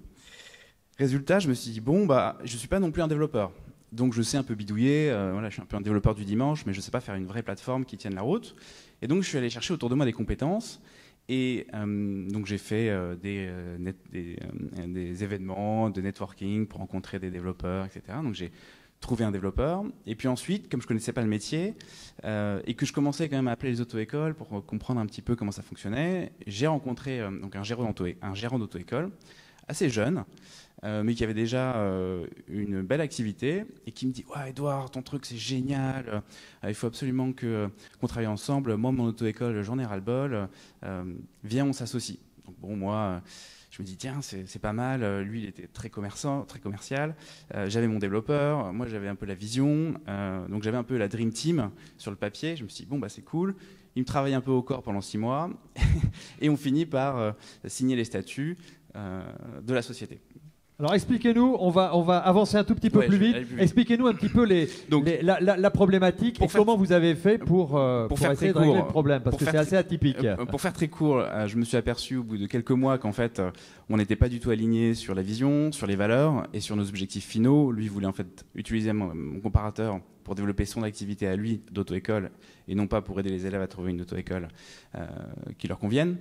Résultat, je me suis dit bon bah je suis pas non plus un développeur, donc je sais un peu bidouiller, voilà, je suis un peu un développeur du dimanche, mais je sais pas faire une vraie plateforme qui tienne la route. Et donc je suis allé chercher autour de moi des compétences. Et donc j'ai fait des événements de networking pour rencontrer des développeurs, etc. Donc j'ai trouvé un développeur. Et puis ensuite, comme je connaissais pas le métier et que je commençais quand même à appeler les auto-écoles pour comprendre un petit peu comment ça fonctionnait, j'ai rencontré donc un gérant d'auto-école assez jeune, mais qui avait déjà une belle activité et qui me dit ouais Edouard, ton truc c'est génial, il faut absolument qu'on travaille ensemble, moi mon auto-école j'en ai ras-le-bol, viens on s'associe. Donc bon moi je me dis tiens c'est pas mal, lui il était très commercial, j'avais mon développeur, moi j'avais un peu la vision, donc j'avais un peu la dream team sur le papier, je me suis dit bon bah c'est cool. Il me travaille un peu au corps pendant 6 mois et on finit par signer les statuts de la société. Alors expliquez-nous, on va avancer un tout petit peu Ouais, plus je vais vite. aller plus vite. Expliquez-nous un petit peu Donc, la problématique et pour faire- comment vous avez fait pour faire essayer très de régler court, le problème, parce pour que faire c'est très- assez atypique. Pour faire très court, je me suis aperçu au bout de quelques mois qu'en fait, on n'était pas du tout alignés sur la vision, sur les valeurs et sur nos objectifs finaux. Lui voulait en fait utiliser mon comparateur pour développer son activité à lui d'auto-école et non pas pour aider les élèves à trouver une auto-école qui leur convienne.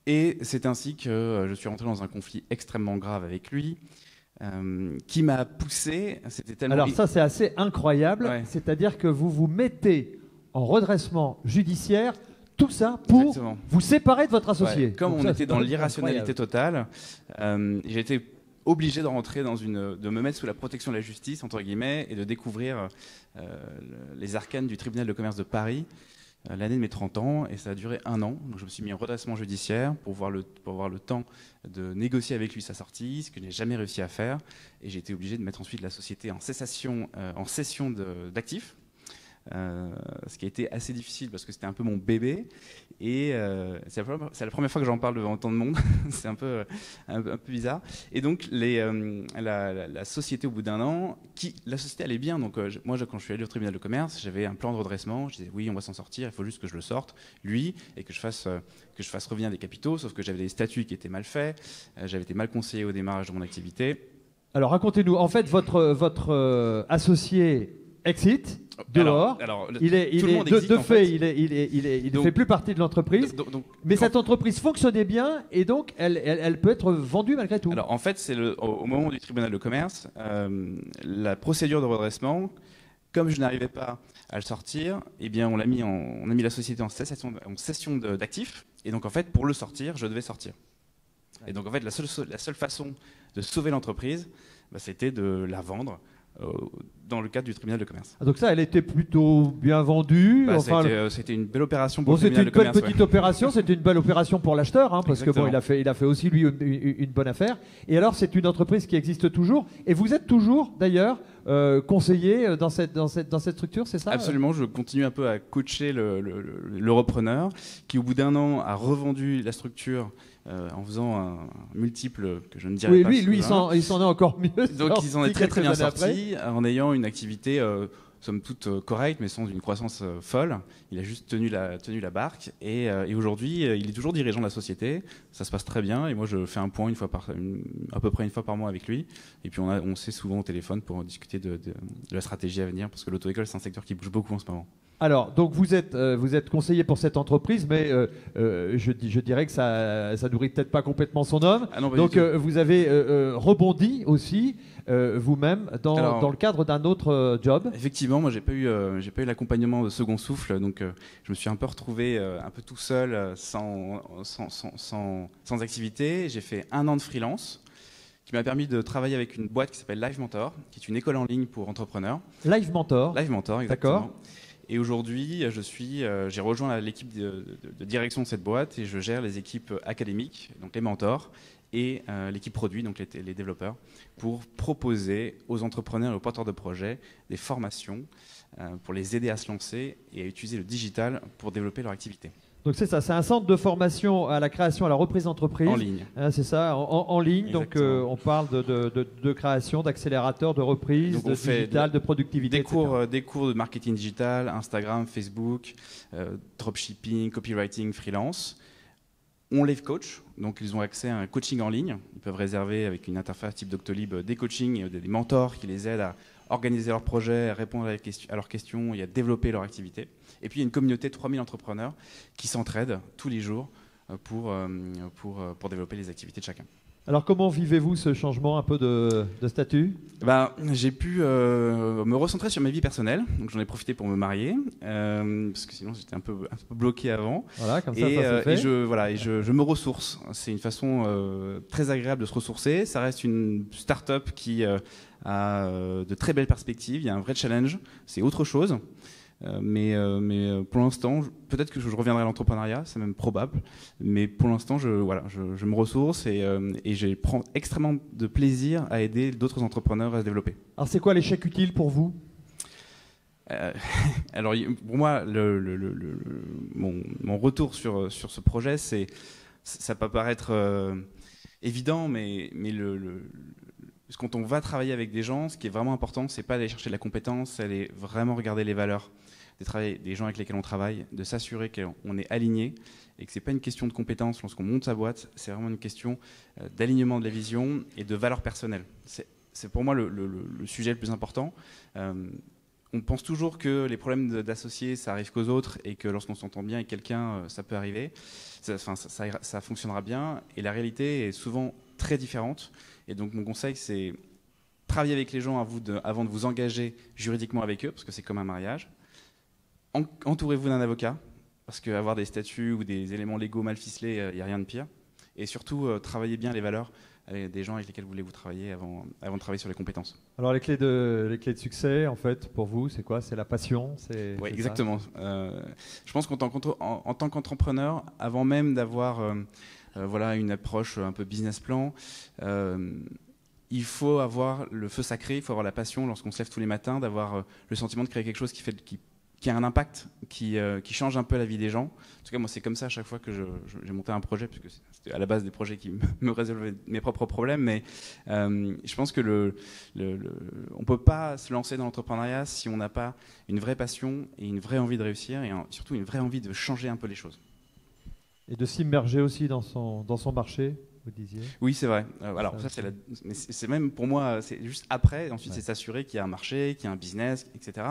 Et c'est ainsi que je suis rentré dans un conflit extrêmement grave avec lui, qui m'a poussé. C'était tellement. Alors ça c'est assez incroyable, Ouais. c'est-à-dire que vous vous mettez en redressement judiciaire, tout ça pour Exactement. vous séparer de votre associé. Ouais, comme Donc on ça, était c'est dans incroyable. l'irrationalité totale, j'ai été obligé de rentrer de me mettre sous la protection de la justice entre guillemets et de découvrir les arcanes du tribunal de commerce de Paris l'année de mes 30 ans, et ça a duré 1 an. Donc je me suis mis en redressement judiciaire pour avoir le temps de négocier avec lui sa sortie, ce que je n'ai jamais réussi à faire, et j'ai été obligé de mettre ensuite la société en cession d'actifs. Ce qui a été assez difficile parce que c'était un peu mon bébé et c'est la première fois que j'en parle devant tant de monde. C'est un peu bizarre. Et donc la société au bout d'1 an, la société allait bien. Donc moi quand je suis allé au tribunal de commerce, j'avais un plan de redressement. Je disais oui on va s'en sortir, il faut juste que je le sorte lui et que je fasse revenir des capitaux. Sauf que j'avais des statuts qui étaient mal faits, j'avais été mal conseillé au démarrage de mon activité. Alors racontez-nous, en fait votre associé exit dehors. Alors, Il est tout le monde de existe, en fait, fait. il Donc- fait plus partie de l'entreprise. Donc, Mais cette entreprise fonctionnait bien et donc elle peut être vendue malgré tout. Alors en fait, c'est au moment du tribunal de commerce, la procédure de redressement, comme je n'arrivais pas à le sortir, eh bien on a mis la société en cession d'actifs, et donc en fait pour le sortir, je devais sortir. Et donc en fait la seule façon de sauver l'entreprise, bah, c'était de la vendre dans le cadre du tribunal de commerce. Ah, donc ça, elle était plutôt bien vendue. Bah, Enfin, c'était une belle opération pour bon, le c'était tribunal une de belle commerce. petite opération, c'était une belle opération pour l'acheteur, hein, parce que bon, Exactement. il a fait aussi lui une bonne affaire. Et alors, c'est une entreprise qui existe toujours. Et vous êtes toujours, d'ailleurs, conseiller dans cette structure, c'est ça? Absolument, je continue un peu à coacher le repreneur qui, au bout d'1 an, a revendu la structure en faisant un multiple que je ne dirais Oui, pas. lui, il s'en est encore mieux. Donc ils en est très très bien quelques années après. sortis en ayant une activité somme toute correcte mais sans une croissance folle. Il a juste tenu la barque et aujourd'hui il est toujours dirigeant de la société. Ça se passe très bien et moi je fais un point à peu près une fois par mois avec lui et puis on s'est souvent au téléphone pour discuter de la stratégie à venir parce que l'auto-école c'est un secteur qui bouge beaucoup en ce moment. Alors, donc vous êtes conseiller pour cette entreprise, mais je dirais que ça nourrit peut-être pas complètement son homme. Ah non, pas donc du tout. vous avez rebondi aussi vous-même dans le cadre d'un autre job. Effectivement, moi j'ai pas eu l'accompagnement de Second Souffle, donc je me suis un peu retrouvé un peu tout seul, sans activité. J'ai fait 1 an de freelance, qui m'a permis de travailler avec une boîte qui s'appelle Live Mentor, qui est une école en ligne pour entrepreneurs. Live Mentor. Live Mentor, exactement. D'accord. Et aujourd'hui, j'ai rejoint l'équipe de direction de cette boîte et je gère les équipes académiques, donc les mentors, et l'équipe produit, donc les développeurs, pour proposer aux entrepreneurs et aux porteurs de projets des formations pour les aider à se lancer et à utiliser le digital pour développer leur activité. Donc c'est ça, c'est un centre de formation à la création, à la reprise d'entreprise. En ligne. C'est ça, en ligne. Exactement. Donc on parle de création, d'accélérateur, de reprise, Donc de on fait digital, de productivité, des etc. des cours de marketing digital, Instagram, Facebook, dropshipping, copywriting, freelance. On les coach, donc ils ont accès à un coaching en ligne. Ils peuvent réserver avec une interface type Doctolib des coachings et des mentors qui les aident à organiser leurs projets, à répondre à leurs questions et à développer leur activité. Et puis il y a une communauté de 3000 entrepreneurs qui s'entraident tous les jours pour développer les activités de chacun. Alors comment vivez-vous ce changement un peu de statut ? J'ai pu me recentrer sur ma vie personnelle, donc j'en ai profité pour me marier, parce que sinon j'étais un peu bloqué avant. Voilà, comme ça se fait. Et je me ressource. C'est une façon très agréable de se ressourcer. Ça reste une start-up qui a de très belles perspectives. Il y a un vrai challenge. C'est autre chose. Mais pour l'instant, peut-être que je reviendrai à l'entrepreneuriat, c'est même probable. Mais pour l'instant, je me ressource et je prends extrêmement de plaisir à aider d'autres entrepreneurs à se développer. Alors, c'est quoi l'échec utile pour vous ? Alors, pour moi, mon retour sur ce projet, ça peut paraître évident, mais quand on va travailler avec des gens, ce qui est vraiment important, c'est pas d'aller chercher de la compétence, c'est vraiment regarder les valeurs des gens avec lesquels on travaille, de s'assurer qu'on est aligné et que c'est pas une question de compétence lorsqu'on monte sa boîte, c'est vraiment une question d'alignement de la vision et de valeurs personnelles. C'est pour moi le sujet le plus important. On pense toujours que les problèmes d'associés, ça arrive qu'aux autres et que lorsqu'on s'entend bien avec quelqu'un, ça peut arriver. Ça fonctionnera bien. Et la réalité est souvent très différente. Et donc mon conseil, c'est travailler avec les gens avant de vous engager juridiquement avec eux, parce que c'est comme un mariage. Entourez-vous d'un avocat, parce qu'avoir des statuts ou des éléments légaux mal ficelés, il n'y a rien de pire. Et surtout, travaillez bien les valeurs des gens avec lesquels vous voulez travailler avant de travailler sur les compétences. Alors les clés de succès, en fait, pour vous, c'est quoi ? C'est la passion ? Oui, exactement. Je pense qu'en tant qu'entrepreneur, avant même d'avoir une approche un peu business plan, il faut avoir le feu sacré, il faut avoir la passion lorsqu'on se lève tous les matins, d'avoir le sentiment de créer quelque chose qui a un impact, qui change un peu la vie des gens. En tout cas, moi, c'est comme ça à chaque fois que j'ai monté un projet, puisque c'était à la base des projets qui me résolvaient mes propres problèmes. Mais je pense que on peut pas se lancer dans l'entrepreneuriat si on n'a pas une vraie passion et une vraie envie de réussir, et surtout une vraie envie de changer un peu les choses. Et de s'immerger aussi dans son marché, vous disiez ? Oui, c'est vrai. Alors ça, c'est même pour moi, c'est juste après. Ensuite, c'est s'assurer qu'il y a un marché, qu'il y a un business, etc.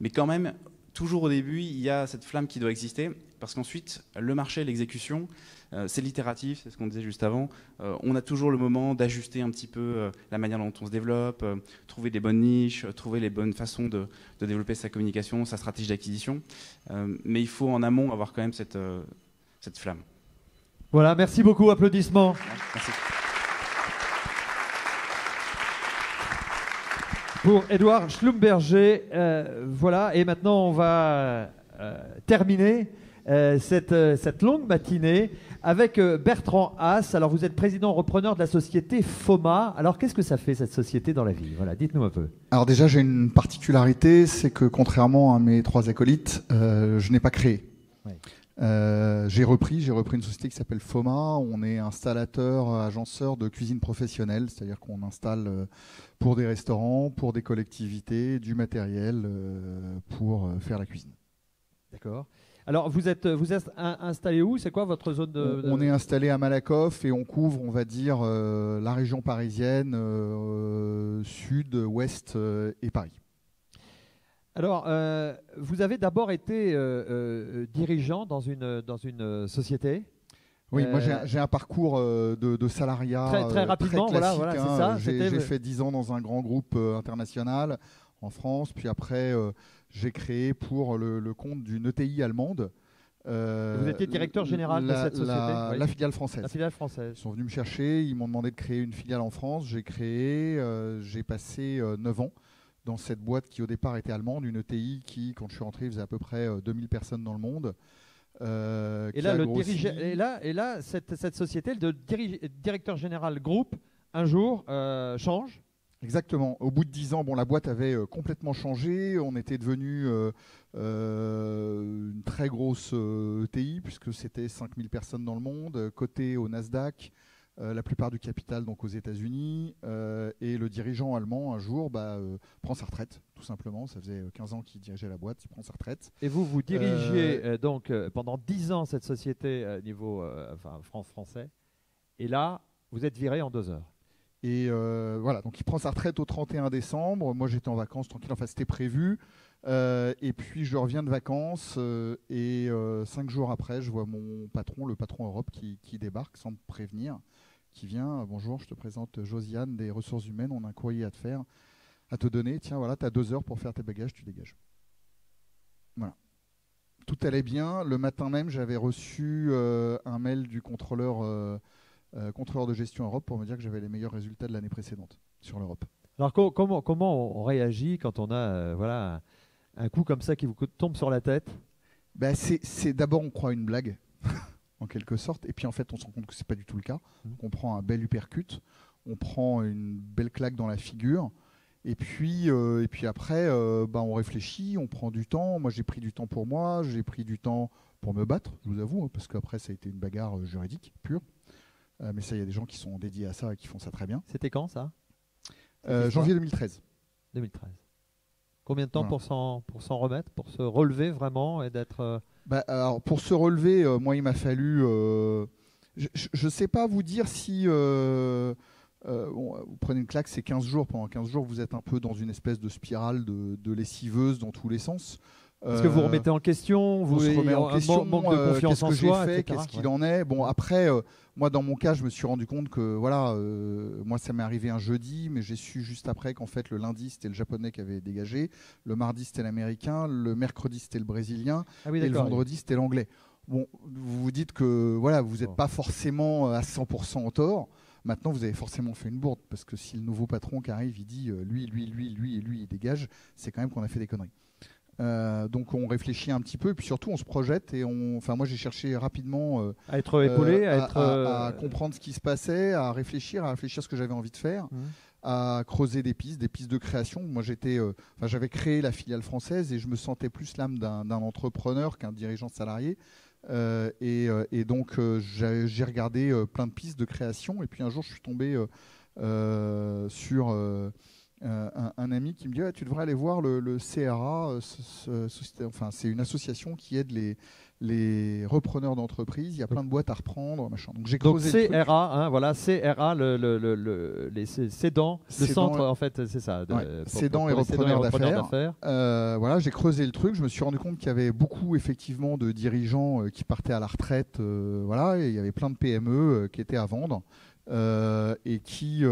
Mais quand même, toujours au début, il y a cette flamme qui doit exister, parce qu'ensuite, le marché, l'exécution, c'est l'itératif, c'est ce qu'on disait juste avant. On a toujours le moment d'ajuster un petit peu la manière dont on se développe, trouver des bonnes niches, trouver les bonnes façons de développer sa communication, sa stratégie d'acquisition. Mais il faut en amont avoir quand même cette flamme. Voilà, merci beaucoup, applaudissements. Merci. Pour Édouard Schlumberger, voilà, et maintenant on va terminer cette longue matinée avec Bertrand Haas. Alors vous êtes président-repreneur de la société FOMA. Alors qu'est-ce que ça fait cette société dans la vie ? Voilà, dites-nous un peu. Alors déjà j'ai une particularité, c'est que contrairement à mes 3 acolytes, je n'ai pas créé. Oui. J'ai repris une société qui s'appelle FOMA. On est installateur, agenceur de cuisine professionnelle, c'est-à-dire qu'on installe pour des restaurants, pour des collectivités, du matériel pour faire la cuisine. D'accord. Alors vous êtes installé où ? C'est quoi votre zone de... On est installé à Malakoff et on couvre, on va dire, la région parisienne, sud, ouest et Paris. Alors, vous avez d'abord été dirigeant dans une société. Oui, moi j'ai un parcours de salariat très rapidement, très classique. voilà, c'est ça. J'ai fait 10 ans dans un grand groupe international en France, puis après j'ai créé pour le compte d'une ETI allemande. Vous étiez directeur général de cette société, la filiale française. La filiale française. Ils sont venus me chercher, ils m'ont demandé de créer une filiale en France. J'ai créé, j'ai passé 9 ans dans cette boîte qui au départ était allemande, une ETI qui, quand je suis rentré, faisait à peu près 2000 personnes dans le monde. Et là, cette société, le directeur général groupe, un jour, change. Exactement. Au bout de 10 ans, bon, la boîte avait complètement changé. On était devenu une très grosse ETI, puisque c'était 5000 personnes dans le monde, coté au Nasdaq, la plupart du capital donc aux États-Unis. Et le dirigeant allemand, un jour, prend sa retraite, tout simplement. Ça faisait 15 ans qu'il dirigeait la boîte, il prend sa retraite. Et vous dirigiez donc pendant 10 ans cette société niveau français. Et là, vous êtes viré en 2 heures. Et voilà, donc il prend sa retraite au 31 décembre. Moi, j'étais en vacances tranquille, enfin c'était prévu. Et puis je reviens de vacances et 5 jours après, je vois mon patron, le patron Europe, qui débarque sans me prévenir, qui vient. Bonjour, je te présente Josiane des ressources humaines. On a un courrier à te donner. Tiens, voilà, tu as 2 heures pour faire tes bagages, tu dégages. Voilà. Tout allait bien. Le matin même, j'avais reçu un mail du contrôleur de gestion Europe pour me dire que j'avais les meilleurs résultats de l'année précédente sur l'Europe. Alors comment on réagit quand on a un coup comme ça qui vous tombe sur la tête? C'est d'abord on croit une blague en quelque sorte, et puis en fait on se rend compte que c'est pas du tout le cas. Donc, on prend un bel uppercut, on prend une belle claque dans la figure, et puis après on réfléchit, on prend du temps. Moi j'ai pris du temps pour moi, j'ai pris du temps pour me battre, je vous avoue, parce qu'après ça a été une bagarre juridique pure. Mais ça, il y a des gens qui sont dédiés à ça et qui font ça très bien. C'était quand ça? Janvier 2013. 2013. Combien de temps voilà. pour s'en remettre, pour se relever vraiment et d'être... Alors, pour se relever, moi, il m'a fallu... je ne sais pas vous dire si... vous prenez une claque, c'est 15 jours. Pendant 15 jours, vous êtes un peu dans une espèce de spirale de lessiveuse dans tous les sens. Est-ce que vous remettez en question, vous se remettez en question, manque de confiance en soi, fait, qu'est-ce qu'il en est. Bon, après, moi, dans mon cas, je me suis rendu compte que, voilà, moi, ça m'est arrivé un jeudi, mais j'ai su juste après qu'en fait, le lundi, c'était le japonais qui avait dégagé, le mardi, c'était l'américain, le mercredi, c'était le brésilien, et le vendredi, c'était l'anglais. Bon, vous vous dites que, voilà, vous n'êtes pas forcément à 100% en tort. Maintenant, vous avez forcément fait une bourde, parce que si le nouveau patron qui arrive, il dit lui, il dégage, c'est quand même qu'on a fait des conneries. Donc on réfléchit un petit peu et puis surtout on se projette et moi j'ai cherché rapidement à être épaulé, à comprendre ce qui se passait, à réfléchir ce que j'avais envie de faire, à creuser des pistes de création. Moi j'avais créé la filiale française et je me sentais plus l'âme d'un entrepreneur qu'un dirigeant salarié. Et donc j'ai regardé plein de pistes de création et puis un jour je suis tombé sur un ami qui me dit tu devrais aller voir le CRA, c'est une association qui aide les repreneurs d'entreprises. Il y a plein de boîtes à reprendre, machin. Donc j'ai creusé le CRA, voilà, CRA, les cédants, le centre en fait, c'est ça. Cédants et repreneurs d'affaires. Voilà, j'ai creusé le truc. Je me suis rendu compte qu'il y avait beaucoup effectivement de dirigeants qui partaient à la retraite, voilà, et il y avait plein de PME qui étaient à vendre et qui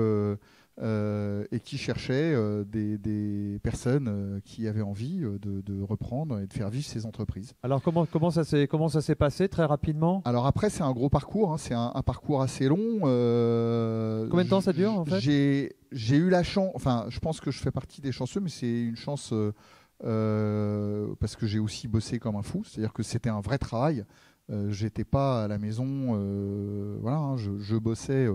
cherchaient des personnes qui avaient envie de reprendre et de faire vivre ces entreprises. Alors comment ça s'est passé très rapidement? Alors après c'est un gros parcours, c'est un parcours assez long. Combien de temps ça dure en fait? J'ai eu la chance, je pense que je fais partie des chanceux, mais c'est une chance parce que j'ai aussi bossé comme un fou, c'est-à-dire que c'était un vrai travail. J'étais pas à la maison, voilà, je bossais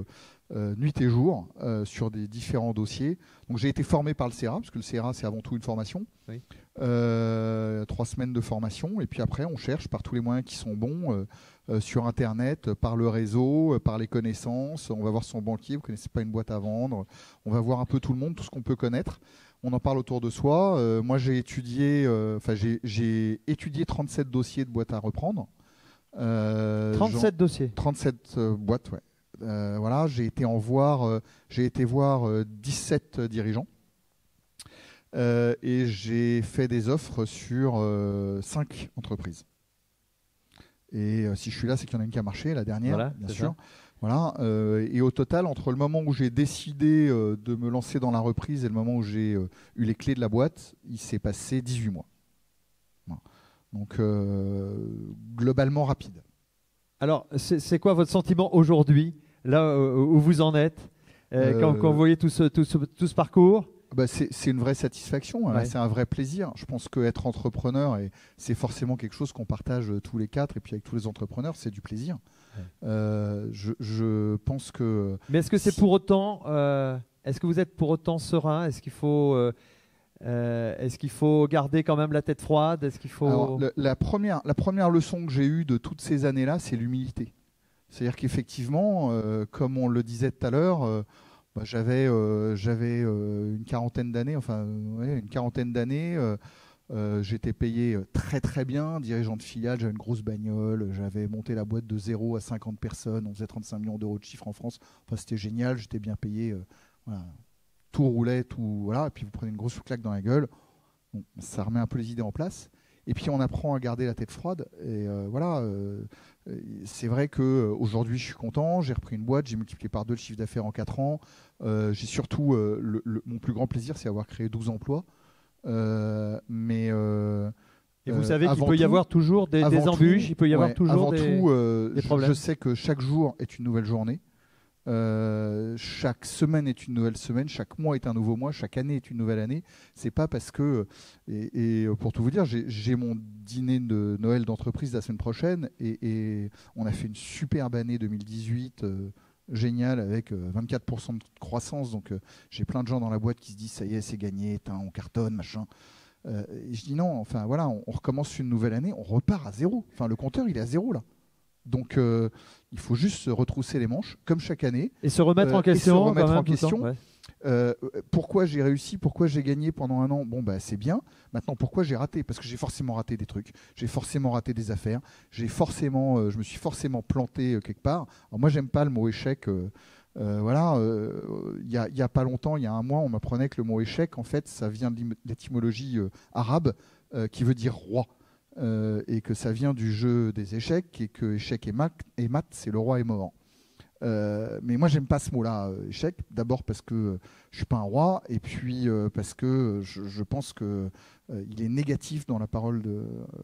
nuit et jour sur des différents dossiers. Donc j'ai été formé par le CRA, parce que le CRA c'est avant tout une formation. Oui. 3 semaines de formation, et puis après on cherche par tous les moyens qui sont bons, sur Internet, par le réseau, par les connaissances. On va voir son banquier, vous ne connaissez pas une boîte à vendre. On va voir un peu tout le monde, tout ce qu'on peut connaître. On en parle autour de soi. Moi j'ai étudié 37 dossiers de boîtes à reprendre. 37 dossiers. 37 boîtes, ouais. Voilà, j'ai été voir 17 dirigeants. Et j'ai fait des offres sur 5 entreprises. Et si je suis là, c'est qu'il y en a une qui a marché, la dernière, voilà, bien sûr. Voilà. Et au total, entre le moment où j'ai décidé de me lancer dans la reprise et le moment où j'ai eu les clés de la boîte, il s'est passé 18 mois. Voilà. Donc, globalement rapide. Alors, c'est quoi votre sentiment aujourd'hui, là où vous en êtes, quand vous voyez tout ce parcours? C'est une vraie satisfaction, hein. C'est un vrai plaisir. Je pense qu'être entrepreneur, c'est forcément quelque chose qu'on partage tous les 4, et puis avec tous les entrepreneurs, c'est du plaisir. Je pense que... Mais est-ce que c'est pour autant... est-ce que vous êtes pour autant serein? Est-ce qu'il faut garder quand même la tête froide? Est-ce qu'il faut... Alors, la première leçon que j'ai eue de toutes ces années-là, c'est l'humilité. C'est-à-dire qu'effectivement, comme on le disait tout à l'heure... j'avais une quarantaine d'années, j'étais payé très très bien, dirigeant de filiale, j'avais une grosse bagnole, j'avais monté la boîte de 0 à 50 personnes, on faisait 35 millions d'euros de chiffre en France, c'était génial, j'étais bien payé, voilà. Tout roulait, et puis vous prenez une grosse claque dans la gueule, bon, ça remet un peu les idées en place. Et puis on apprend à garder la tête froide. Et c'est vrai qu'aujourd'hui je suis content, j'ai repris une boîte, j'ai multiplié par 2 le chiffre d'affaires en 4 ans. J'ai surtout, mon plus grand plaisir, c'est avoir créé 12 emplois. Et vous savez qu'il peut y avoir toujours des embûches, il peut y avoir toujours des problèmes. Je sais que chaque jour est une nouvelle journée. Chaque semaine est une nouvelle semaine, chaque mois est un nouveau mois, chaque année est une nouvelle année. C'est pas parce que, et pour tout vous dire, j'ai mon dîner de Noël d'entreprise la semaine prochaine, et on a fait une superbe année 2018, géniale, avec 24% de croissance. Donc j'ai plein de gens dans la boîte qui se disent ça y est, c'est gagné, on cartonne, machin. Et je dis non, enfin voilà, on recommence une nouvelle année, on repart à zéro. Enfin, le compteur il est à zéro là. Donc il faut juste se retrousser les manches, comme chaque année. Et se remettre en question. Pourquoi j'ai réussi, pourquoi j'ai gagné pendant un an, c'est bien. Maintenant, pourquoi j'ai raté? Parce que j'ai forcément raté des trucs, j'ai forcément raté des affaires, je me suis forcément planté quelque part. Alors moi, j'aime pas le mot échec. Il y a pas longtemps, il y a un mois, on m'apprenait que le mot échec, en fait, ça vient de l'étymologie arabe qui veut dire roi. Et que ça vient du jeu des échecs, et que échec et mat, c'est le roi est mort. Mais moi, j'aime pas ce mot-là, échec. D'abord parce que je suis pas un roi, et puis parce que je pense que il est négatif dans la parole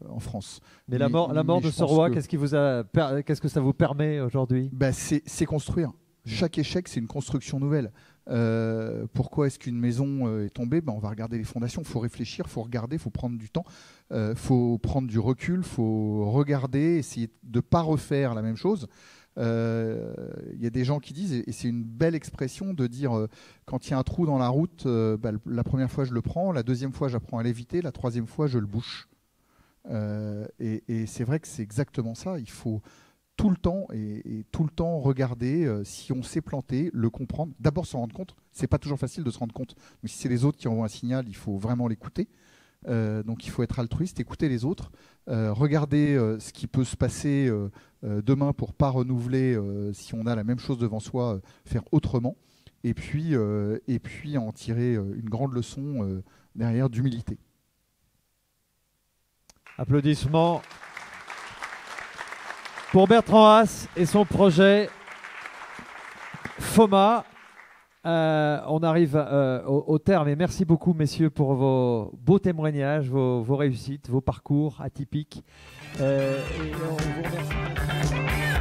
en France. Mais la mort de ce roi, qu'est-ce que ça vous permet aujourd'hui? C'est construire. Chaque échec, c'est une construction nouvelle. Pourquoi est-ce qu'une maison est tombée? On va regarder les fondations, il faut réfléchir, il faut regarder, il faut prendre du temps, il faut prendre du recul, il faut regarder, essayer de ne pas refaire la même chose. Il y a des gens qui disent, et c'est une belle expression de dire quand il y a un trou dans la route, la première fois je le prends, la deuxième fois j'apprends à l'éviter, la troisième fois je le bouche. Et c'est vrai que c'est exactement ça, il faut tout le temps et tout le temps regarder si on s'est planté, le comprendre, d'abord s'en rendre compte. C'est pas toujours facile de se rendre compte, mais si c'est les autres qui envoient un signal, il faut vraiment l'écouter. Donc il faut être altruiste, écouter les autres, regarder ce qui peut se passer demain pour pas renouveler si on a la même chose devant soi, faire autrement, et puis en tirer une grande leçon derrière d'humilité. Applaudissements pour Bertrand Haas et son projet FOMA. On arrive au terme, et merci beaucoup, messieurs, pour vos beaux témoignages, vos réussites, vos parcours atypiques. Et on vous remercie.